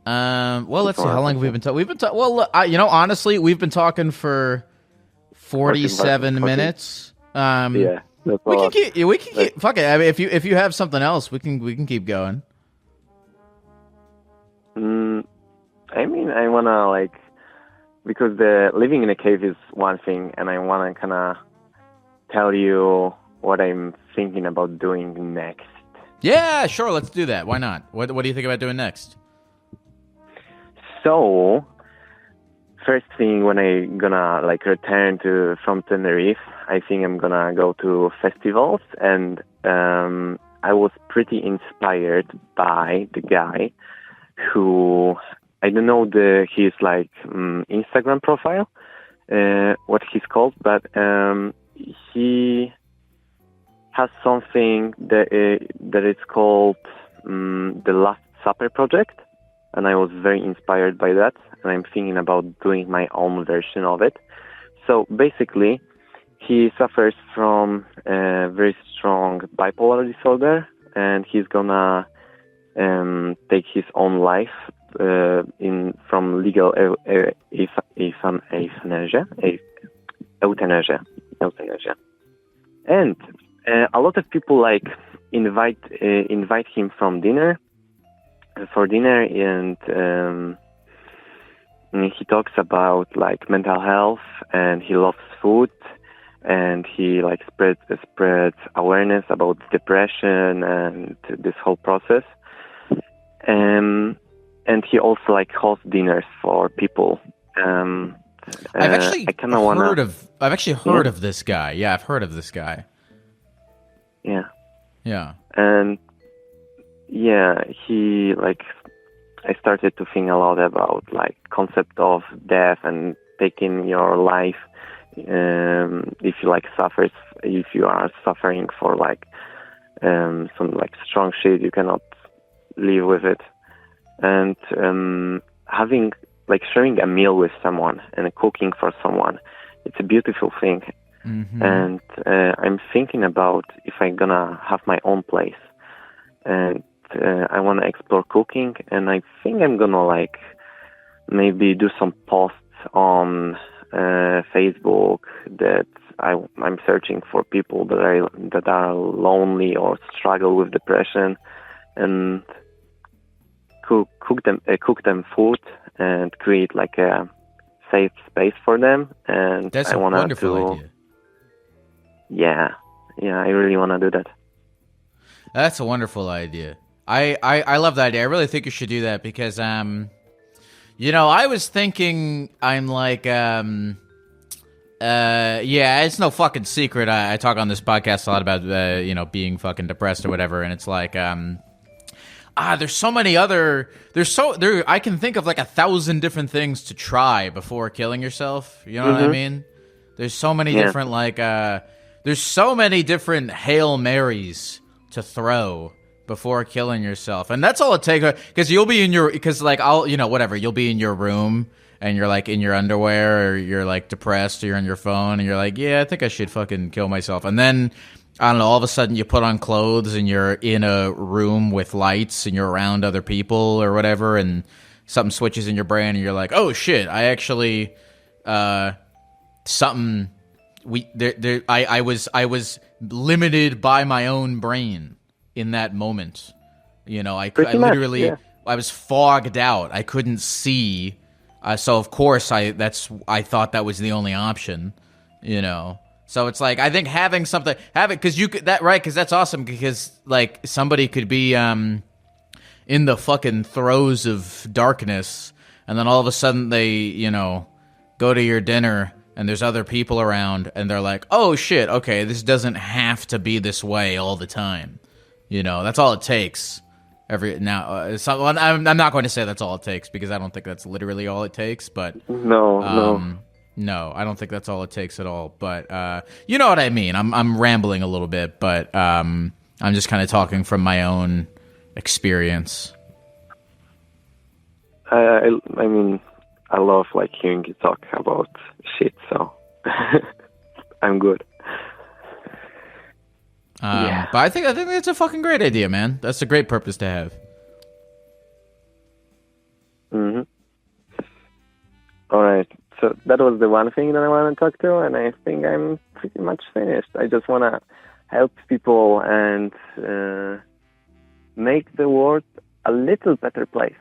Well, let's see. How long have we been talking? Well, honestly, we've been talking for 47 minutes. Yeah. We can keep. Fuck it. I mean, if you have something else, we can keep going. I mean, I wanna like, because the living in a cave is one thing, and I wanna kind of tell you what I'm thinking about doing next. Yeah, sure. Let's do that. Why not? What do you think about doing next? So, first thing, when I gonna like return from Tenerife, I think I'm gonna go to festivals, and I was pretty inspired by the guy who, I don't know his like Instagram profile, what he's called, but he has something that is called the Last Supper Project, and I was very inspired by that, and I'm thinking about doing my own version of it. So basically, he suffers from a very strong bipolar disorder, and he's gonna take his own life from legal euthanasia. And a lot of people like invite him for dinner, and he talks about like mental health, and he loves food, and he like spreads awareness about depression and this whole process. And he also like hosts dinners for people. I've actually heard of this guy. Yeah, I've heard of this guy. Yeah. Yeah. And yeah, he like, I started to think a lot about like concept of death and taking your life if you like if you are suffering for like some like strong shit, you cannot live with it. And having like sharing a meal with someone and cooking for someone, it's a beautiful thing. And I'm thinking about if I'm gonna have my own place, and I want to explore cooking, and I think I'm gonna like maybe do some posts on Facebook that I'm searching for people that are lonely or struggle with depression, and cook them food and create like a safe space for them. And that's a wonderful idea. Yeah, I really want to do that. That's a wonderful idea. I love that idea. I really think you should do that because you know, I was thinking, I'm like, yeah, it's no fucking secret. I talk on this podcast a lot about, you know, being fucking depressed or whatever. And it's like, there's so many other, I can think of like 1,000 different things to try before killing yourself. You know what I mean? There's so many different, like, there's so many different Hail Marys to throw before killing yourself. And that's all it takes, because you'll be in your, because like you'll be in your room and you're like in your underwear, or you're like depressed, or you're on your phone and you're like, yeah, I think I should fucking kill myself. And then, I don't know, all of a sudden you put on clothes and you're in a room with lights and you're around other people or whatever, and something switches in your brain and you're like, oh shit, I actually, I was limited by my own brain in that moment. You know, I literally, I was fogged out. I couldn't see. So of course I thought that was the only option, you know? So it's like, I think cause you could, cause that's awesome, because like somebody could be, in the fucking throes of darkness, and then all of a sudden they, you know, go to your dinner and there's other people around and they're like, oh shit, okay, this doesn't have to be this way all the time. You know, that's all it takes. I'm not going to say that's all it takes, because I don't think that's literally all it takes. But no, I don't think that's all it takes at all. But you know what I mean. I'm rambling a little bit, but I'm just kind of talking from my own experience. I mean, I love like hearing you talk about shit. So I'm good. But I think that's a fucking great idea, man. That's a great purpose to have. All right. So that was the one thing that I want to talk to, and I think I'm pretty much finished. I just want to help people and make the world a little better place.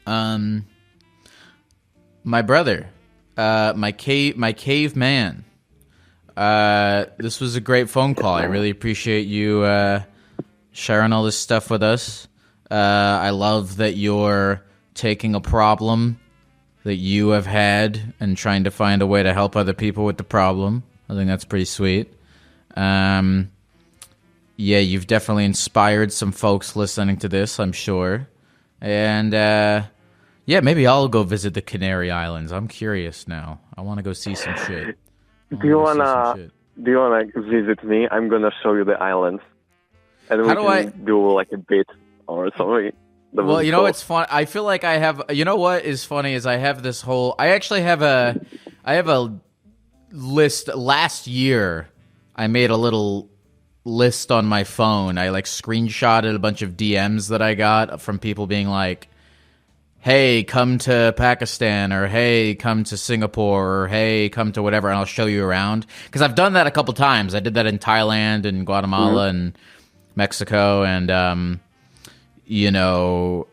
My brother, my caveman. This was a great phone call. I really appreciate you sharing all this stuff with us. I love that you're taking a problem that you have had and trying to find a way to help other people with the problem. I think that's pretty sweet. Yeah, you've definitely inspired some folks listening to this, I'm sure. And yeah, maybe I'll go visit the Canary Islands. I'm curious now. I want to go see some shit. Do you wanna visit me? I'm gonna show you the islands, and we can do like a bit or something. Well, you know what's fun? I feel like I have. You know what is funny is I have this whole. I actually have a list. Last year, I made a little list on my phone. I like screenshotted a bunch of DMs that I got from people being like, hey, come to Pakistan, or hey, come to Singapore, or hey, come to whatever, and I'll show you around. Because I've done that a couple times. I did that in Thailand and Guatemala and Mexico, and you know,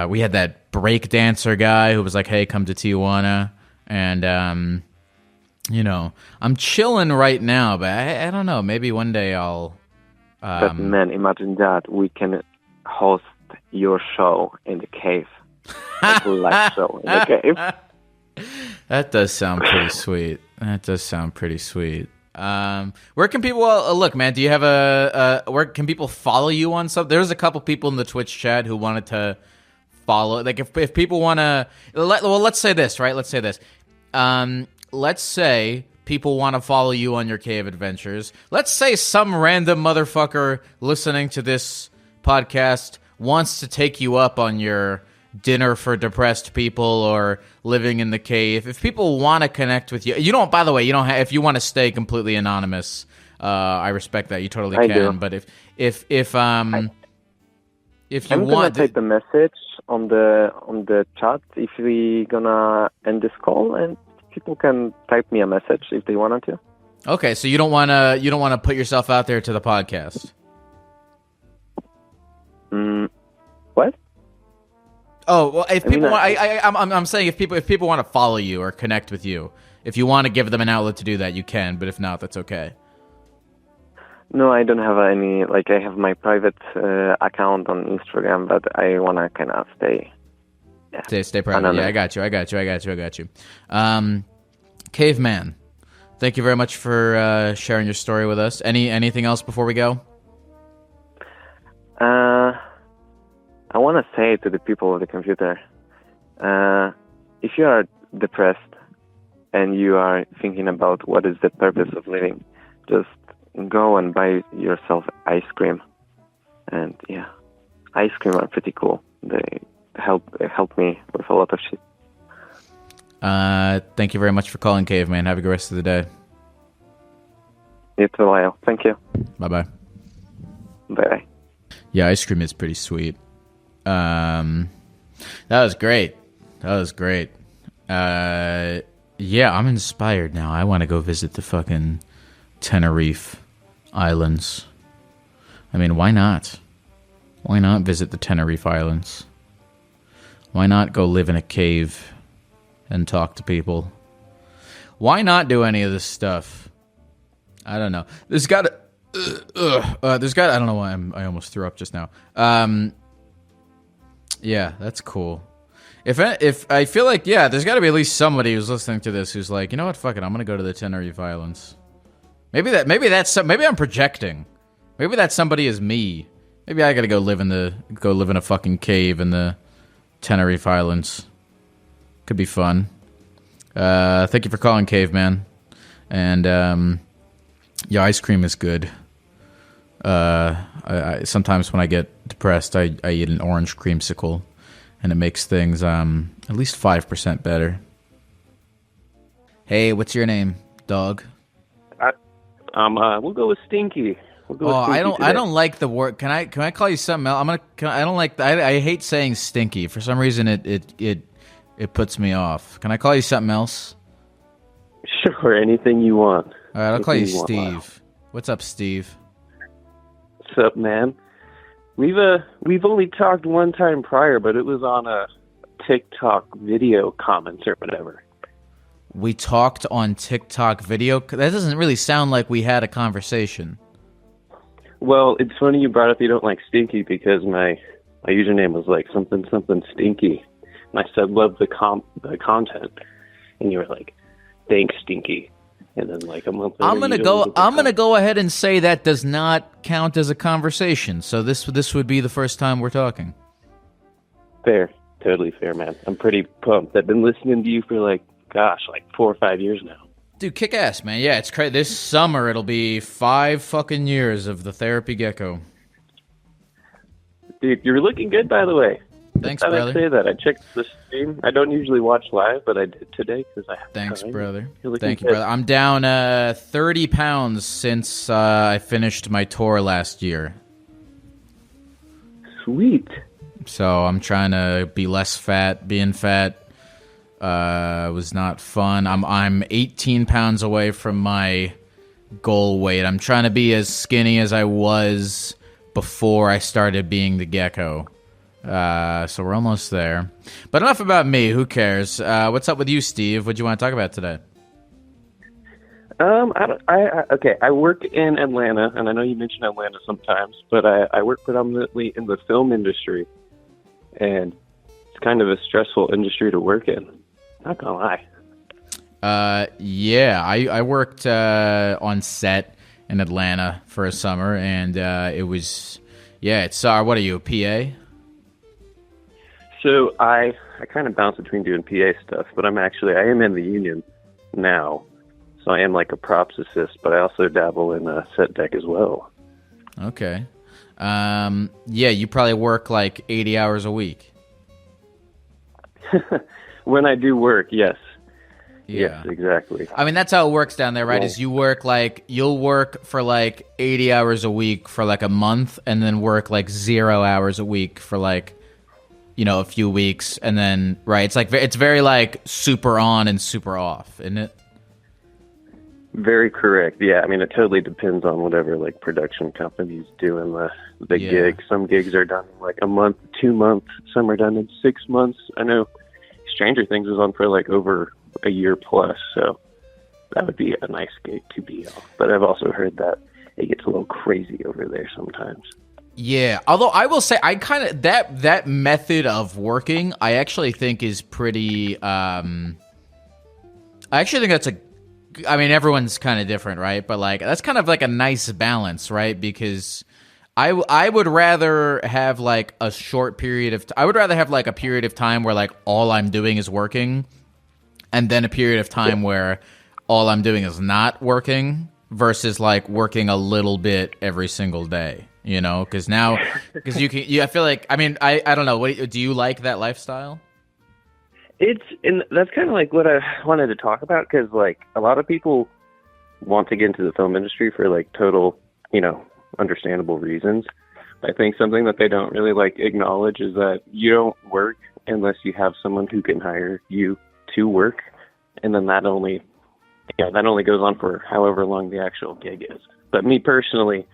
we had that break dancer guy who was like, hey, come to Tijuana, and you know, I'm chilling right now, but I don't know, maybe one day I'll but man, imagine that we can host your show in the cave. Like a live show in the cave. That does sound pretty sweet. Where can people look, man? Do you have where can people follow you on something? There's a couple people in the Twitch chat who wanted to follow. Like if people want to, let's say this, right? Let's say this. let's say people want to follow you on your cave adventures. Let's say some random motherfucker listening to this podcast wants to take you up on your dinner for depressed people or living in the cave. If people want to connect with you, you don't. By the way, you don't have. If you want to stay completely anonymous, I respect that. You totally can. Do. But if you I'm want, gonna type the message on the chat if we gonna end this call, and people can type me a message if they wanted to. Okay, so you don't want to put yourself out there to the podcast. What? Oh, well, if people I'm saying if people want to follow you or connect with you, if you want to give them an outlet to do that, you can. But if not, that's okay. No, I don't have any. Like, I have my private account on Instagram, but I wanna kind of stay. Yeah. Stay private. Yeah, I got you. Caveman, thank you very much for sharing your story with us. Anything else before we go? I want to say to the people of the computer, if you are depressed and you are thinking about what is the purpose of living, just go and buy yourself ice cream. And yeah, ice cream are pretty cool. They help me with a lot of shit. Thank you very much for calling, Caveman. Have a good rest of the day. You too, Lyle. Thank you. Bye-bye. Bye. Yeah, ice cream is pretty sweet. That was great. Yeah, I'm inspired now. I want to go visit the fucking Tenerife Islands. I mean, why not? Why not visit the Tenerife Islands? Why not go live in a cave and talk to people? Why not do any of this stuff? I don't know. I don't know why I almost threw up just now. Yeah, that's cool. If I feel like, yeah, there's got to be at least somebody who's listening to this who's like, you know what, fuck it, I'm gonna go to the Tenerife Islands. Maybe I'm projecting. Maybe that somebody is me. Maybe I gotta go live in a fucking cave in the Tenerife Islands. Could be fun. Thank you for calling, Caveman. And yeah, ice cream is good. I sometimes when I get depressed, I eat an orange creamsicle, and it makes things at least 5% better. Hey, what's your name, dog? We'll go with Stinky. I don't like the word. Can I call you something else? I don't like. I hate saying stinky. For some reason, it puts me off. Can I call you something else? Sure, anything you want. All right, I'll call you Steve. What's up, Steve? What's up, man? We've only talked one time prior, but it was on a TikTok video comments or whatever. We talked on TikTok video. That doesn't really sound like we had a conversation. Well, it's funny you brought up you don't like Stinky because my username was like something Stinky, and I said love the content, and you were like, thanks Stinky, and then like a month later, I'm gonna go ahead and say that does not count as a conversation. So this would be the first time we're talking. Fair, totally fair, man. I'm pretty pumped. I've been listening to you for like 4 or 5 years now. Dude, kick ass, man. Yeah, it's crazy. This summer, it'll be 5 fucking years of the Therapy Gecko. Dude, you're looking good, by the way. Thanks, I brother. I say that. I checked the stream. I don't usually watch live, but I did today because I have Thanks, time. brother. Thank you, brother. I'm down 30 pounds since I finished my tour last year. Sweet. So I'm trying to be less fat. Being fat was not fun. I'm 18 pounds away from my goal weight. I'm trying to be as skinny as I was before I started being the Gecko. So we're almost there. But enough about me. Who cares? What's up with you, Steve? What do you want to talk about today? I work in Atlanta, and I know you mention Atlanta sometimes, but I work predominantly in the film industry, and it's kind of a stressful industry to work in. Not gonna lie. Yeah, I worked on set in Atlanta for a summer, and it was, yeah, it's, what are you, a PA? So I kind of bounce between doing PA stuff, but I am in the union now. So I am like a props assist, but I also dabble in set deck as well. Okay. Yeah, you probably work like 80 hours a week. When I do work, yes. Yeah. Yes, exactly. I mean, that's how it works down there, right? Yeah. Is you'll work for like 80 hours a week for like a month, and then work like 0 hours a week for like, a few weeks, and then, right? It's very like super on and super off, isn't it? Very correct. Yeah, I mean, it totally depends on whatever like production company's doing the gig. Some gigs are done in like a month, 2 months. Some are done in 6 months. I know Stranger Things is on for like over a year plus, so that would be a nice gig to be on. But I've also heard that it gets a little crazy over there sometimes. Yeah, although I will say I kind of that method of working I actually think is pretty. I actually think that's I mean, everyone's kind of different, right? But like that's kind of like a nice balance, right? Because I would rather have like a short period of I would rather have like a period of time where like all I'm doing is working, and then a period of time where all I'm doing is not working, versus like working a little bit every single day, because I feel like, I mean, I don't know. Do you like that lifestyle? And that's kind of like what I wanted to talk about, because like a lot of people want to get into the film industry for like total, understandable reasons. I think something that they don't really like acknowledge is that you don't work unless you have someone who can hire you to work, and then that only goes on for however long the actual gig is. But me personally,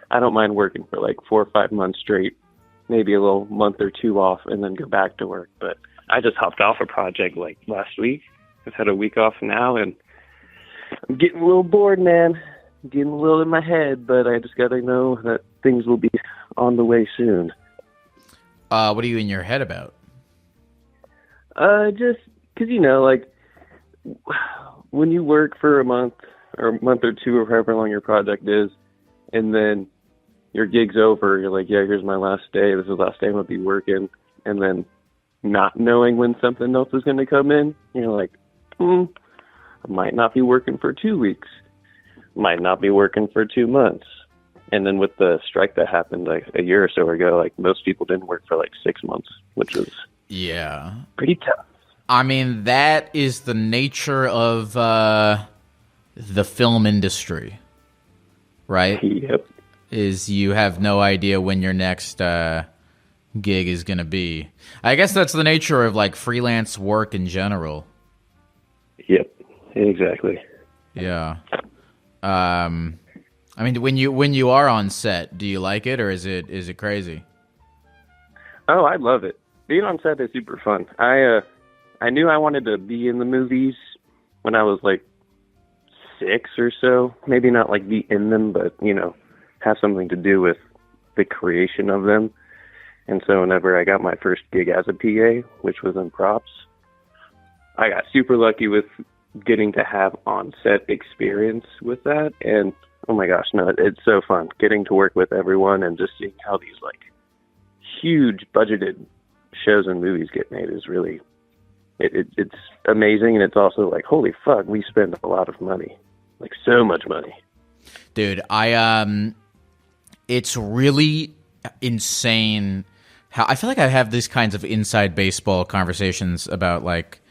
I don't mind working for like 4 or 5 months straight, maybe a little month or two off, and then go back to work. But I just hopped off a project like last week. I've had a week off now, and I'm getting a little bored, man. I'm getting a little in my head, but I just got to know that things will be on the way soon. What are you in your head about? Just because, like, when you work for a month or two or however long your project is, and then your gig's over, you're like, yeah, here's my last day. This is the last day I'm going to be working. And then not knowing when something else is going to come in, you're like, I might not be working for 2 weeks, might not be working for 2 months. And then with the strike that happened like a year or so ago, like most people didn't work for like 6 months, which was pretty tough. I mean, that is the nature of the film industry, right? Yep. Is you have no idea when your next gig is going to be. I guess that's the nature of like freelance work in general. Yep, exactly. Yeah. I mean, when you are on set, do you like it, or is it crazy? Oh, I love it. Being on set is super fun. I knew I wanted to be in the movies when I was like 6 or so. Maybe not like be in them, but have something to do with the creation of them. And so whenever I got my first gig as a PA, which was in props, I got super lucky with getting to have on-set experience with that. And oh my gosh, no, it's so fun getting to work with everyone and just seeing how these like huge budgeted shows and movies get made is really, it's amazing. And it's also like, holy fuck, we spend a lot of money, like so much money. Dude, it's really insane how I feel like I have these kinds of inside baseball conversations about like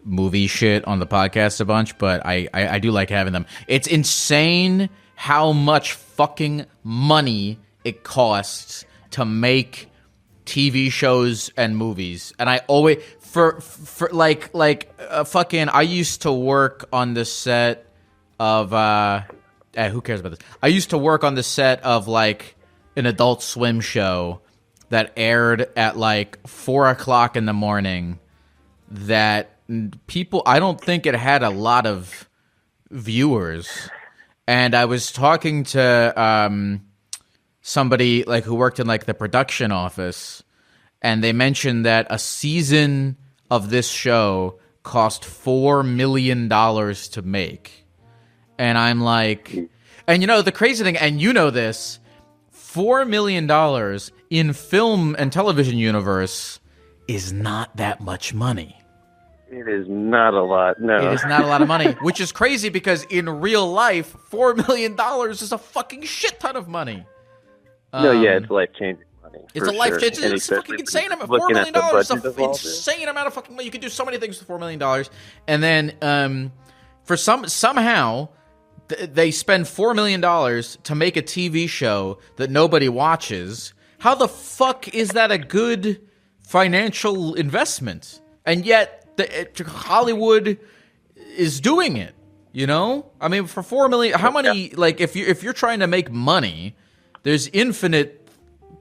movie shit on the podcast a bunch, but I do like having them. It's insane how much fucking money it costs to make TV shows and movies. And I always for fucking I used to work on the set of who cares about this? I used to work on the set of like an Adult Swim show that aired at like 4:00 in the morning that people, I don't think it had a lot of viewers. And I was talking to somebody like who worked in like the production office, and they mentioned that a season of this show cost $4 million to make. And I'm like, and the crazy thing, and this, $4 million in film and television universe is not that much money. It is not a lot, no. It is not a lot of money, which is crazy because in real life, $4 million is a fucking shit ton of money. No, yeah, it's life-changing money. It's a life-changing. It's fucking insane amount. $4 million is an insane amount of fucking money. You can do so many things with $4 million. And then for somehow they spend $4 million to make a TV show that nobody watches. How the fuck is that a good financial investment? And yet Hollywood is doing it, you know? I mean, for $4 million, how many, like, if you're trying to make money, there's infinite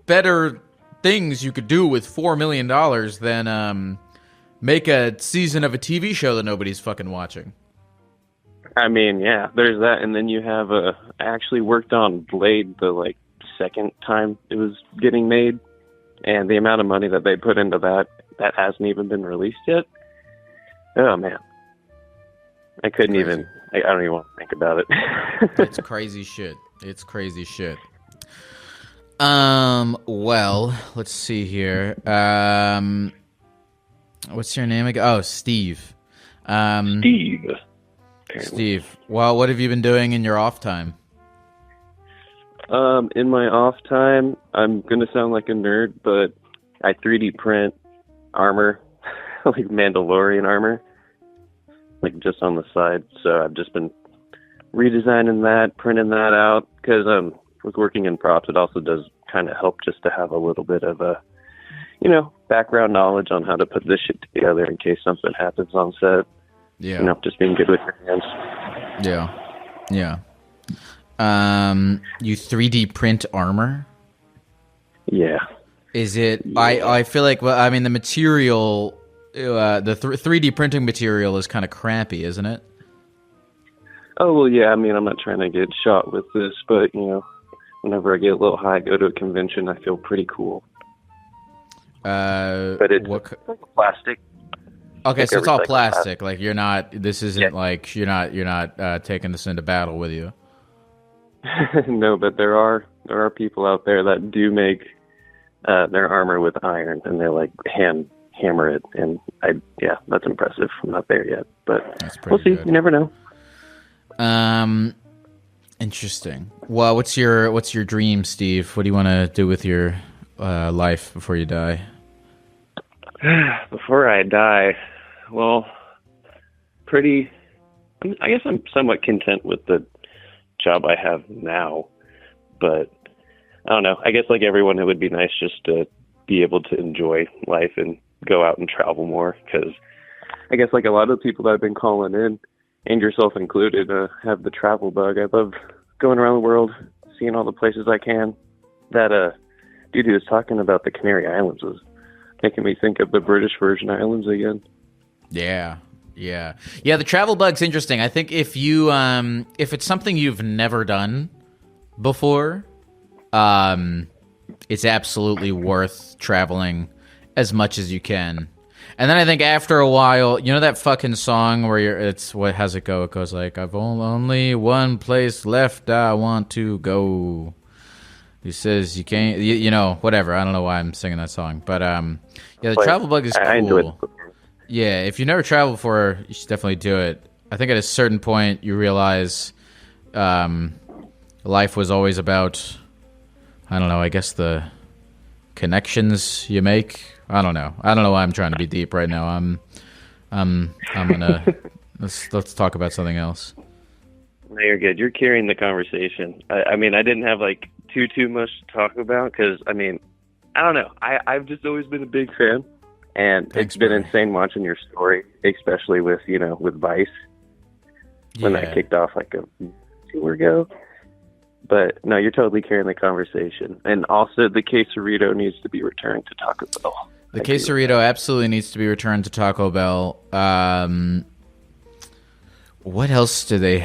better things you could do with $4 million than make a season of a TV show that nobody's fucking watching. I mean, yeah, there's that, and then you have I actually worked on Blade the, second time it was getting made, and the amount of money that they put into that hasn't even been released yet. Oh man, I couldn't even. I don't even want to think about it. It's crazy shit. It's crazy shit. Well, let's see here. What's your name again? Oh, Steve. Steve. Steve. Well, what have you been doing in your off time? In my off time, I'm gonna sound like a nerd, but I 3D print armor, like Mandalorian armor, like just on the side. So I've just been redesigning that, printing that out, because with working in props, it also does kind of help just to have a little bit of a, background knowledge on how to put this shit together in case something happens on set. Yeah. Just being good with your hands. Yeah. You 3D print armor? Yeah. Is it? Yeah. I feel like. Well, I mean, the material, the 3D printing material is kind of crappy, isn't it? Oh well, yeah. I mean, I'm not trying to get shot with this, but whenever I get a little high, go to a convention, I feel pretty cool. But it's like plastic. Okay, so it's all plastic. Like you're not. This isn't like you're not taking this into battle with you. No, but there are people out there that do make their armor with iron, and they're like hammer it, and that's impressive. I'm not there yet, but we'll see. Good. You never know. Interesting. Well, what's your dream, Steve? What do you want to do with your life before you die? Before I die, well, I guess I'm somewhat content with the job I have now, but I don't know. I guess like everyone, it would be nice just to be able to enjoy life and go out and travel more, because I guess like a lot of the people that I've been calling in, and yourself included, have the travel bug. I love going around the world, seeing all the places I can. That dude who was talking about the Canary Islands was making me think of the British Virgin Islands again. Yeah. The travel bug's interesting. I think if you if it's something you've never done before, it's absolutely worth traveling as much as you can. And then I think after a while, that fucking song where how's it go? It goes like, I've only one place left I want to go. He says you can't, whatever. I don't know why I'm singing that song. But, the travel bug is cool. I enjoy it. Yeah, if you've never traveled before, you should definitely do it. I think at a certain point, you realize life was always about, I don't know, I guess the connections you make. I don't know why I'm trying to be deep right now. I'm gonna let's talk about something else. No, you're good. You're carrying the conversation. I mean, I didn't have like too much to talk about because I don't know. I've just always been a big fan, and it's been insane watching your story, especially with with Vice when that kicked off like a year ago. But no, you're totally carrying the conversation, and also the quesarito needs to be returned to Taco Bell. The quesarito absolutely needs to be returned to Taco Bell. What else do they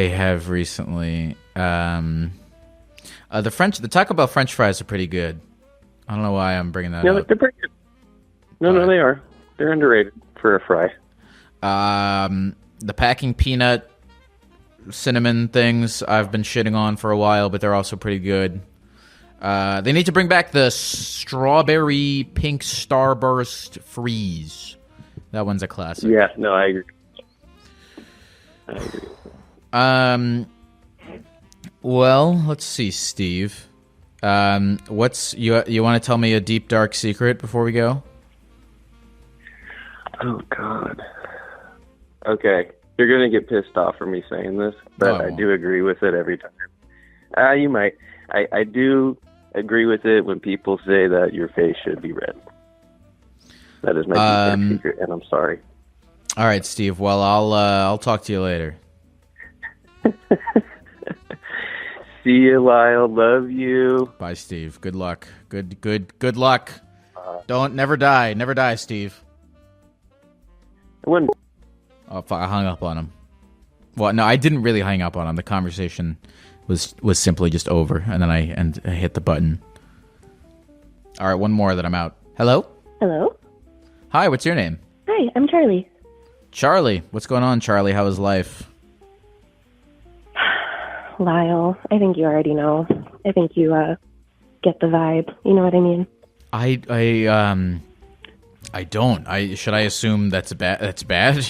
have recently? The Taco Bell French fries are pretty good. I don't know why I'm bringing that up. They're pretty good. No, they are. They're underrated for a fry. The packing peanut cinnamon things I've been shitting on for a while, but they're also pretty good. They need to bring back the strawberry pink starburst freeze. That one's a classic. Yeah, no, I agree. Well, let's see, Steve. What's you want to tell me a deep dark secret before we go? Oh God. Okay, you're gonna get pissed off for me saying this, but I do agree with it every time. You might. I do agree with it when people say that your face should be red. That is my deep dark secret, and I'm sorry. All right, Steve. Well, I'll talk to you later. See you, Lyle. Love you. Bye, Steve. Good luck. Good luck. Don't never die, Steve. I wouldn't. Oh, I hung up on him. Well, no, I didn't really hang up on him. The conversation was simply just over, and then I hit the button. All right, one more that I'm out. Hello? Hello? Hi, what's your name? Hi, I'm Charlie. Charlie. What's going on, Charlie? How is life? Lyle, I think you already know. I think you get the vibe. You know what I mean? I don't. Should I assume that's bad? That's bad?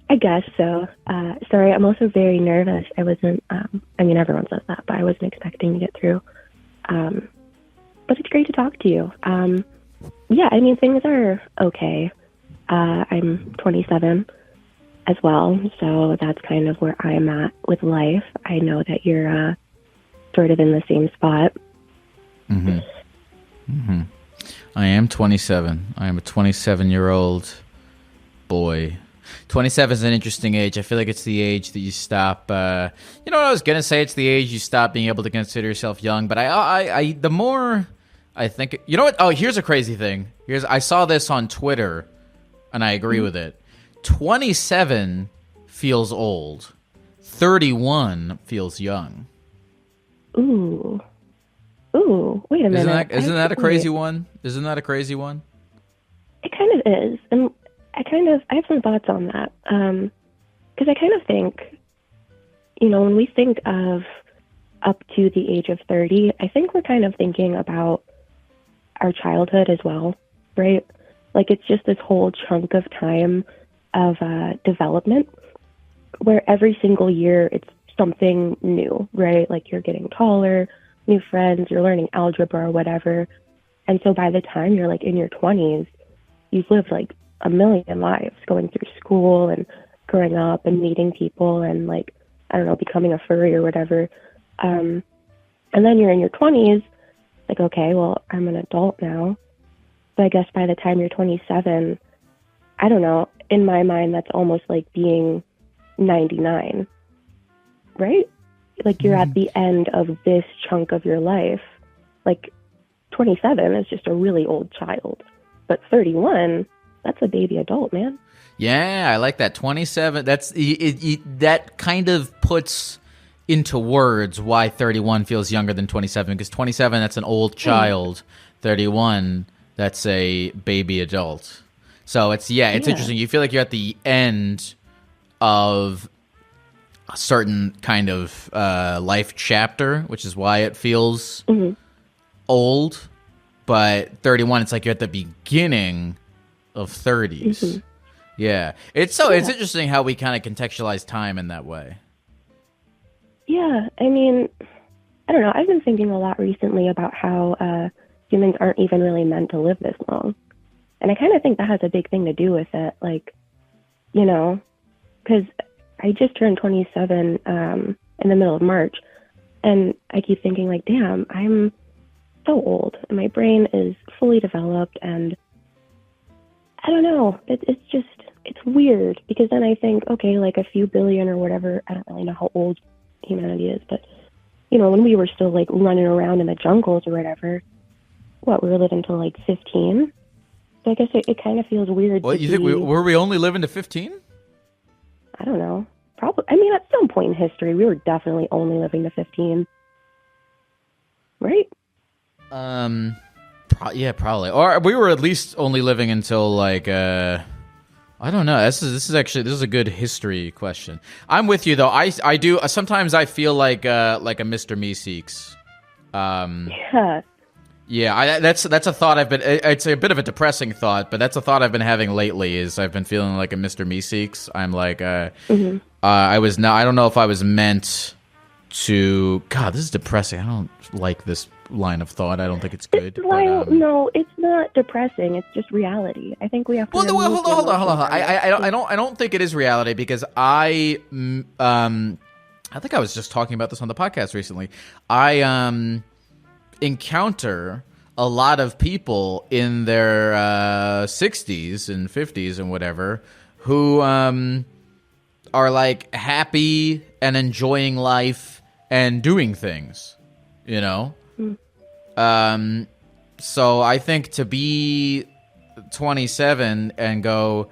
I guess so. Sorry, I'm also very nervous. I wasn't, I mean, everyone says that, but I wasn't expecting to get through. But it's great to talk to you. Yeah, I mean, things are okay. I'm 27 as well, so that's kind of where I'm at with life. I know that you're sort of in the same spot. Mm-hmm. Mm-hmm. I am 27. I am a 27-year-old boy. 27 is an interesting age. I feel like it's the age that you stop. You know what I was gonna say? It's the age you stop being able to consider yourself young. But I the more I think, you know what? Oh, here's a crazy thing. I saw this on Twitter, and I agree with it. 27 feels old. 31 feels young. Ooh, wait a minute. Isn't that a crazy one? Isn't that a crazy one? It kind of is. And I have some thoughts on that. Because I kind of think, you know, when we think of up to the age of 30, I think we're kind of thinking about our childhood as well, right? Like it's just this whole chunk of time of development where every single year it's something new, right? Like you're getting taller, new friends, you're learning algebra or whatever. And so by the time you're like in your 20s, you've lived like a million lives going through school and growing up and meeting people and like, I don't know, becoming a furry or whatever. And then you're in your 20s, like, okay, well, I'm an adult now. But I guess by the time you're 27, I don't know, in my mind, that's almost like being 99, right? Like you're at the end of this chunk of your life. Like 27 is just a really old child, but 31, that's a baby adult, man. Yeah, I like that. 27. That's that kind of puts into words why 31 feels younger than 27. Because 27, that's an old child. 31, that's a baby adult. So it's interesting. You feel like you're at the end of a certain kind of life chapter, which is why it feels old. But 31, it's like you're at the beginning of 30s. Yeah. It's interesting how we kind of contextualize time in that way. Yeah, I mean, I don't know. I've been thinking a lot recently about how humans aren't even really meant to live this long. And I kind of think that has a big thing to do with it. Like, you know, because I just turned 27 in the middle of March. And I keep thinking like, damn, I'm so old. And my brain is fully developed. And I don't know. It's weird. Because then I think, okay, like a few billion or whatever. I don't really know how old humanity is. But, you know, when we were still like running around in the jungles or whatever, we were living till like 15. So I guess it kind of feels weird. What, you think were we only living to 15? I don't know. Probably. I mean, at some point in history, we were definitely only living to 15. Right? Yeah, probably. Or we were at least only living until like I don't know. This is a good history question. I'm with you though. I do sometimes I feel like a Mr. Meeseeks. Yeah. Yeah, that's a thought I've been. It's a bit of a depressing thought, but that's a thought I've been having lately. Is I've been feeling like a Mr. Meeseeks. I'm like, I don't know if I was meant to. God, this is depressing. I don't like this line of thought. I don't think it's good. No, it's not depressing. It's just reality. I think we have to. Well, hold on. I don't think it is reality because I think I was just talking about this on the podcast recently. I encounter a lot of people in their 60s and 50s and whatever who are like happy and enjoying life and doing things, you know? So I think to be 27 and go,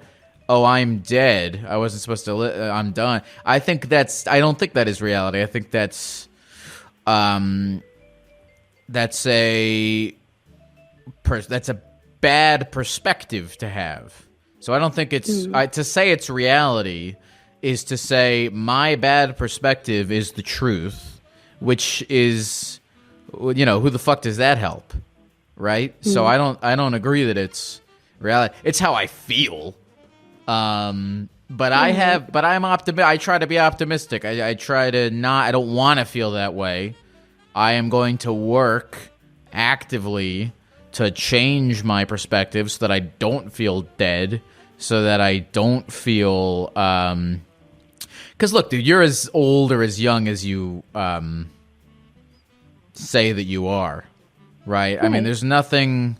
oh, I'm dead. I wasn't supposed to I'm done. I don't think that is reality. I think that's a bad perspective to have. So I don't think it's to say it's reality is to say my bad perspective is the truth, which is, you know, who the fuck does that help, right? So I don't agree that it's reality. It's how I feel. But I'm optimistic. I try to be optimistic. I try to not. I don't want to feel that way. I am going to work actively to change my perspective so that I don't feel dead, so that I don't feel. Because look, dude, you're as old or as young as you say that you are, right? I mean, there's nothing.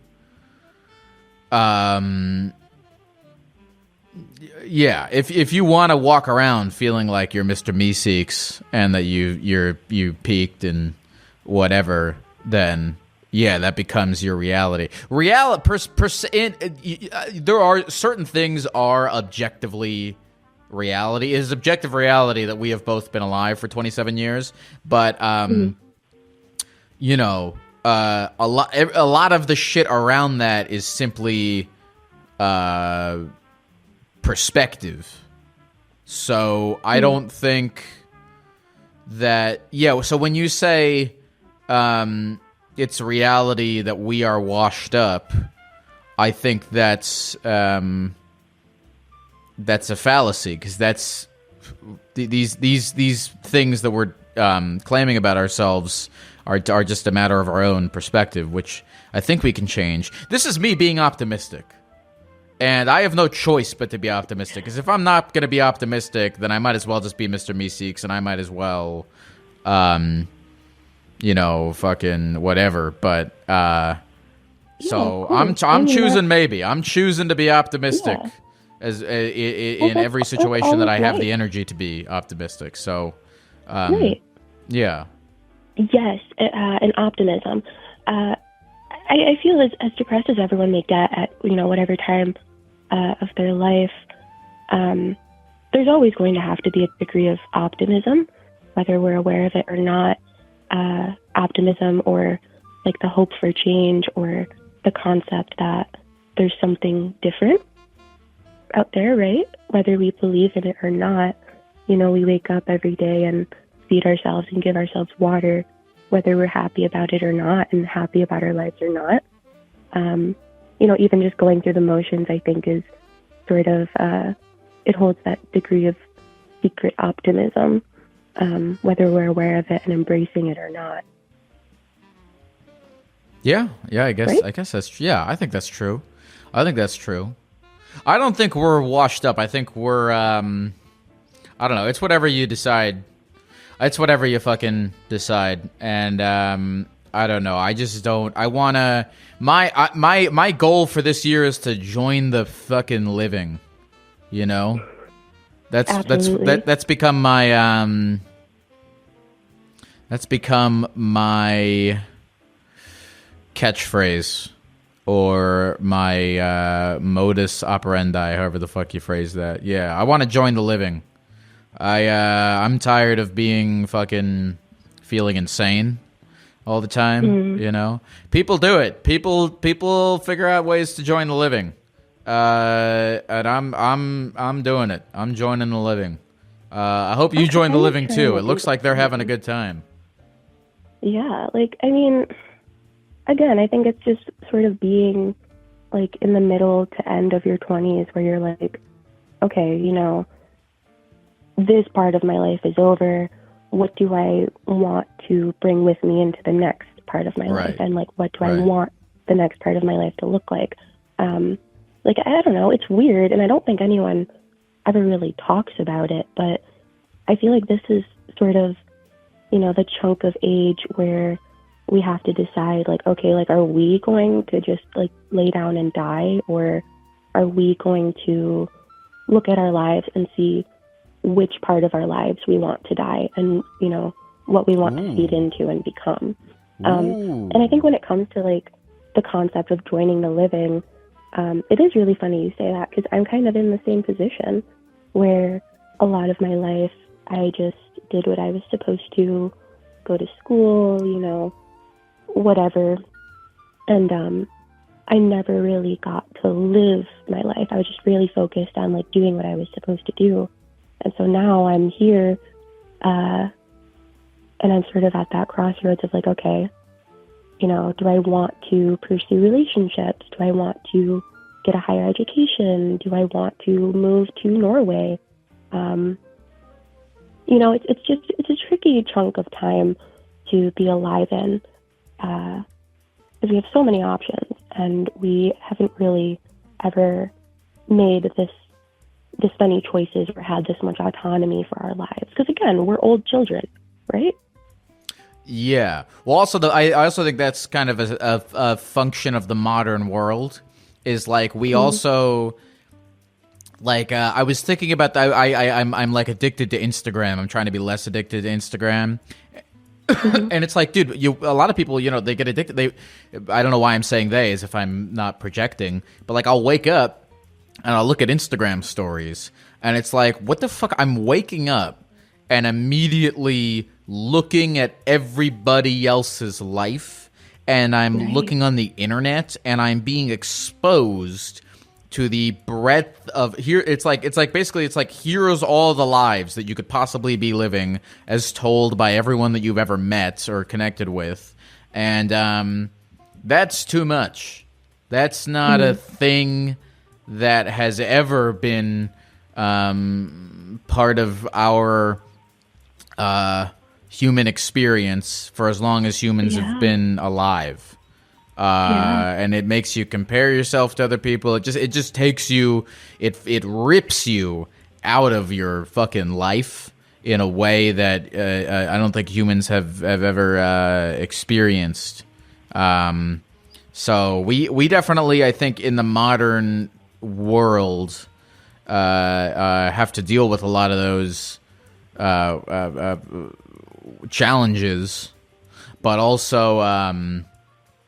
Yeah, if you want to walk around feeling like you're Mr. Meeseeks and that you peaked and whatever, then yeah, that becomes your reality. There are certain things are objectively reality. It is objective reality that we have both been alive for 27 years, but you know, a lot of the shit around that is simply perspective. So I don't think that so when you say it's reality that we are washed up, I think that's a fallacy, because that's these things that we're claiming about ourselves are just a matter of our own perspective, which I think we can change. This is me being optimistic. And I have no choice but to be optimistic, because if I'm not going to be optimistic, then I might as well just be Mr. Meeseeks, and I might as well, you know, fucking whatever. But so I'm choosing maybe. I'm choosing to be optimistic as in every situation that I have the energy to be optimistic. So, yeah. Yes, and optimism. I feel as depressed as everyone may get at, you know, whatever time of their life, there's always going to have to be a degree of optimism, whether we're aware of it or not. Optimism, or like the hope for change, or the concept that there's something different out there, right? Whether we believe in it or not, you know, we wake up every day and feed ourselves and give ourselves water, whether we're happy about it or not, and happy about our lives or not. You know, even just going through the motions, I think, is sort of, it holds that degree of secret optimism, whether we're aware of it and embracing it or not. Yeah, I guess, right? I guess that's, I think that's true. I don't think we're washed up. I think we're, I don't know. It's whatever you decide. It's whatever you fucking decide. And, I don't know. I just don't. I want to. My goal for this year is to join the fucking living. You know, that's become my catchphrase, or my modus operandi, however the fuck you phrase that. Yeah, I want to join the living. I'm tired of being fucking feeling insane all the time. You know, people do it. People figure out ways to join the living, and I'm doing it. I'm joining the living. I hope you join the living too. It looks like they're having a good time. Yeah, like, I mean, again, I think it's just sort of being like in the middle to end of your 20s where you're like, okay, you know, this part of my life is over. What do I want to bring with me into the next part of my life? And like, what do I want the next part of my life to look like? Like, I don't know, it's weird. And I don't think anyone ever really talks about it, but I feel like this is sort of, you know, the chunk of age where we have to decide, like, okay, like, are we going to just like lay down and die, or are we going to look at our lives and see which part of our lives we want to die, and, you know, what we want to feed into and become. And I think when it comes to like the concept of joining the living, it is really funny you say that, because I'm kind of in the same position where a lot of my life I just did what I was supposed to, go to school, you know, whatever. And I never really got to live my life. I was just really focused on like doing what I was supposed to do. And so now I'm here, and I'm sort of at that crossroads of like, okay, you know, do I want to pursue relationships? Do I want to get a higher education? Do I want to move to Norway? You know, it's a tricky chunk of time to be alive in, because we have so many options, and we haven't really ever made this many choices or had this much autonomy for our lives. Because again, we're old children, right? Yeah. Well, also, I also think that's kind of a function of the modern world. Is like we also, like, I was thinking about that. I'm like addicted to Instagram. I'm trying to be less addicted to Instagram. And it's like, dude, a lot of people, you know, they get addicted. I don't know why I'm saying they, as if I'm not projecting, but like I'll wake up and I'll look at Instagram stories, and it's like, what the fuck? I'm waking up and immediately looking at everybody else's life, and I'm looking on the internet, and I'm being exposed to the breadth of here. It's like basically, it's like, here's all the lives that you could possibly be living as told by everyone that you've ever met or connected with. And that's too much. That's not a thing that has ever been part of our human experience for as long as humans have been alive. And it makes you compare yourself to other people. It just takes you, it rips you out of your fucking life in a way that I don't think humans have ever experienced. So we definitely, I think, in the modern world have to deal with a lot of those challenges, but also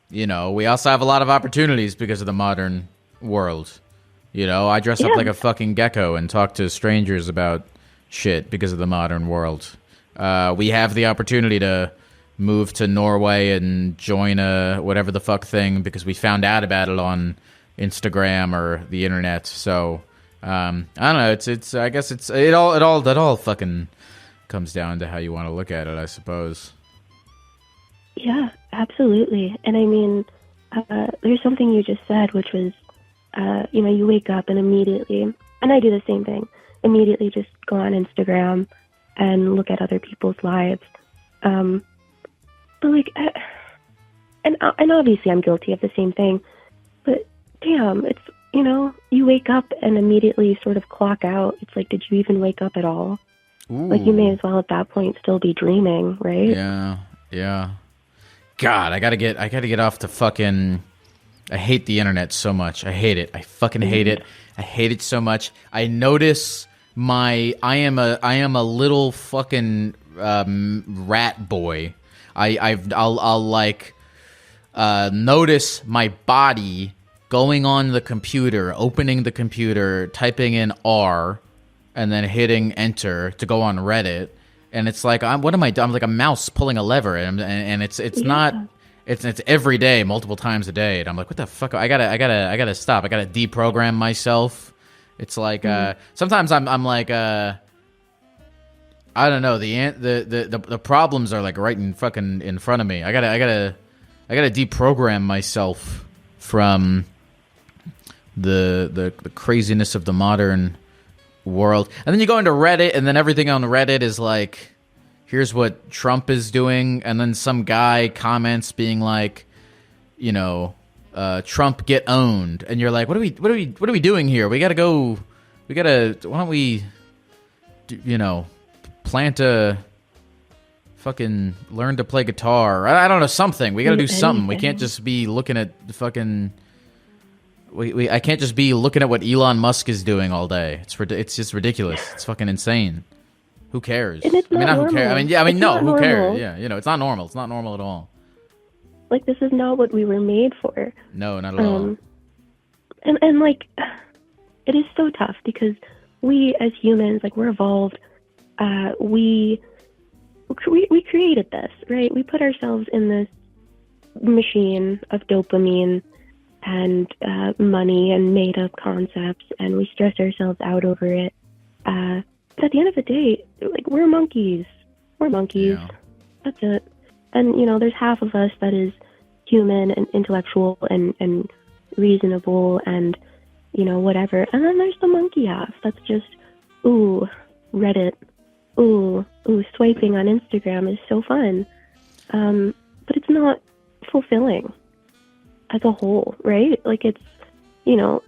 you know, we also have a lot of opportunities because of the modern world. You know, I dress up like a fucking gecko and talk to strangers about shit because of the modern world. We have the opportunity to move to Norway and join a whatever the fuck thing because we found out about it on Instagram or the internet. So I don't know. It's I guess it all fucking comes down to how you want to look at it, I suppose. Yeah, absolutely. And I mean, there's something you just said, which was, you know, you wake up and immediately, and I do the same thing, immediately just go on Instagram and look at other people's lives. But like, and obviously I'm guilty of the same thing, but damn, it's, you know, you wake up and immediately sort of clock out. It's like, did you even wake up at all? Ooh. Like, you may as well at that point still be dreaming, right? Yeah. God, I gotta get off the fucking. I hate the internet so much. I hate it. I fucking hate it. I hate it so much. I notice I am a little fucking rat boy. I'll like notice my body going on the computer, opening the computer, typing in R, and then hitting enter to go on Reddit. And it's like, what am I doing? I'm like a mouse pulling a lever, and it's not, it's every day, multiple times a day. And I'm like, what the fuck? I gotta stop. I gotta deprogram myself. It's like, sometimes I'm like, I don't know. The problems are like right in front of me. I gotta I gotta deprogram myself from the craziness of the modern world. And then you go into Reddit, and then everything on Reddit is like, here's what Trump is doing, and then some guy comments being like, you know, Trump get owned, and you're like, what are we doing here? Why don't we, you know, plant a fucking learn to play guitar? I don't know, something. We gotta do something. We can't just be looking at the fucking. I can't just be looking at what Elon Musk is doing all day. It's just ridiculous. It's fucking insane. Who cares? And it's not normal. Who cares? Who cares? Yeah, you know, it's not normal. It's not normal at all. Like, this is not what we were made for. No, not at all. And like, it is so tough because we as humans, like, we're evolved. We created this, right? We put ourselves in this machine of dopamine and money and made up concepts, and we stress ourselves out over it. But at the end of the day, like, we're monkeys. We're monkeys. Yeah. That's it. And, you know, there's half of us that is human and intellectual and reasonable and, you know, whatever. And then there's the monkey half that's just, ooh, Reddit. Ooh, swiping on Instagram is so fun. But it's not fulfilling as a whole, right? Like, it's, you know,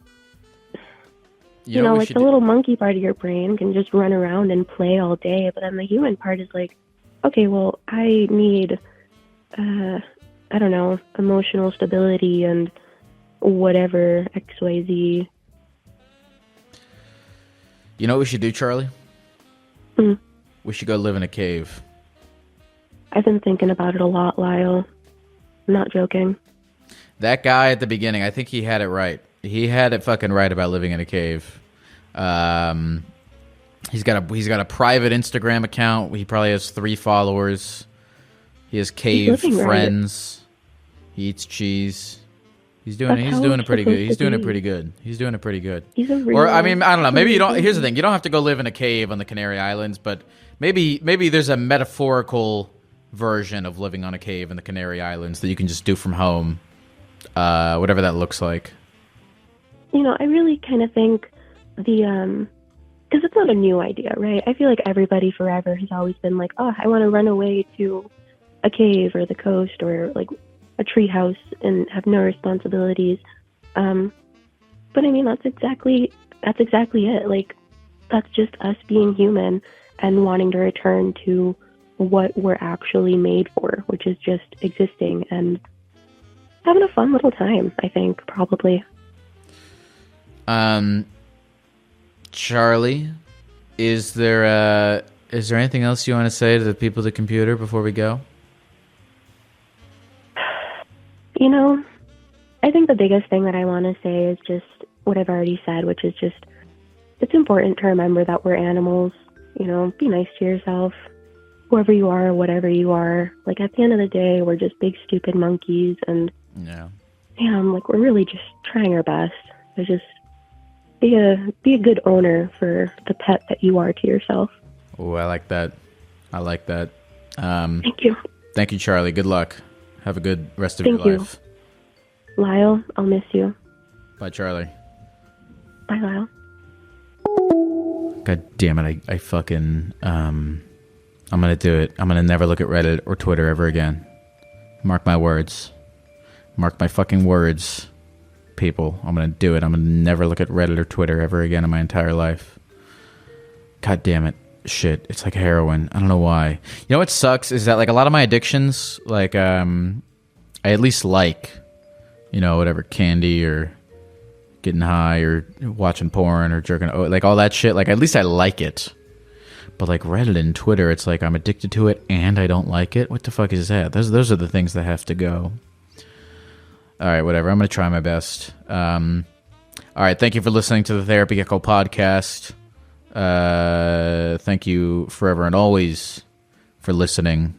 like the little monkey part of your brain can just run around and play all day, but then the human part is like, okay, well, I need, I don't know, emotional stability and whatever, XYZ. You know what we should do, Charlie? We should go live in a cave. I've been thinking about it a lot, Lyle. I'm not joking. That guy at the beginning, I think he had it right. He had it fucking right about living in a cave. He's got a private Instagram account. He probably has 3 followers. He has cave friends. Right. He eats cheese. He's doing it pretty good. He's doing it pretty good. He's a real, or I mean, I don't know. Maybe you don't. Here's the thing: you don't have to go live in a cave on the Canary Islands, but maybe there's a metaphorical version of living on a cave in the Canary Islands that you can just do from home. Whatever that looks like. You know, I really kind of think because it's not a new idea, right? I feel like everybody forever has always been like, oh, I want to run away to a cave or the coast or like a tree house and have no responsibilities. But I mean, that's exactly it. Like, that's just us being human and wanting to return to what we're actually made for, which is just existing and having a fun little time, I think, probably. Charlie, is there anything else you want to say to the people of the computer before we go? You know, I think the biggest thing that I want to say is just what I've already said, which is just, it's important to remember that we're animals. You know, be nice to yourself, whoever you are, whatever you are. Like, at the end of the day, we're just big, stupid monkeys, and like, we're really just trying our best to just be a good owner for the pet that you are to yourself. Oh, I like that. Thank you. Thank you, Charlie. Good luck. Have a good rest of your life. Lyle, I'll miss you. Bye, Charlie. Bye, Lyle. God damn it. I fucking... I'm gonna do it. I'm gonna never look at Reddit or Twitter ever again. Mark my words. Mark my fucking words, people. I'm gonna do it. I'm gonna never look at Reddit or Twitter ever again in my entire life. God damn it. Shit. It's like heroin. I don't know why. You know what sucks is that, like, a lot of my addictions, like, I at least like, you know, whatever, candy or getting high or watching porn or jerking, like, all that shit. Like, at least I like it. But, like, Reddit and Twitter, it's like I'm addicted to it and I don't like it. What the fuck is that? Those are the things that have to go. All right, whatever. I'm going to try my best. All right, thank you for listening to the Therapy Gecko podcast. Thank you forever and always for listening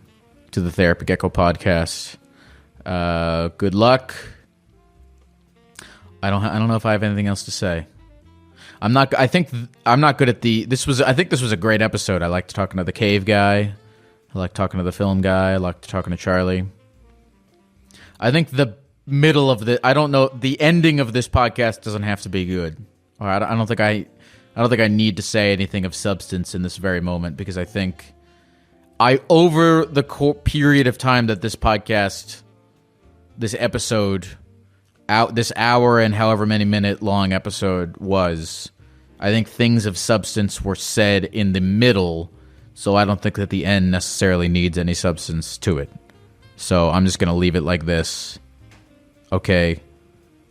to the Therapy Gecko podcast. Good luck. I don't know if I have anything else to say. I'm not good at I think this was a great episode. I liked talking to the cave guy. I liked talking to the film guy. I liked talking to Charlie. I think the middle of I don't know, the ending of this podcast doesn't have to be good. Or I don't think I need to say anything of substance in this very moment, because I think over the period of time that this podcast, this episode, this hour and however many minute long episode was, I think things of substance were said in the middle, so I don't think that the end necessarily needs any substance to it. So I'm just going to leave it like this. Okay.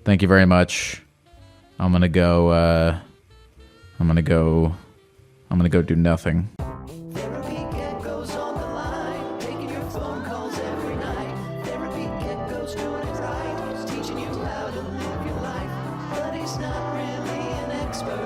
Thank you very much. I'm going to go do nothing. Therapy Gecko's on the line, taking your phone calls every night. Therapy Gecko's doing it right, he's teaching you how to live your life, but he's not really an expert.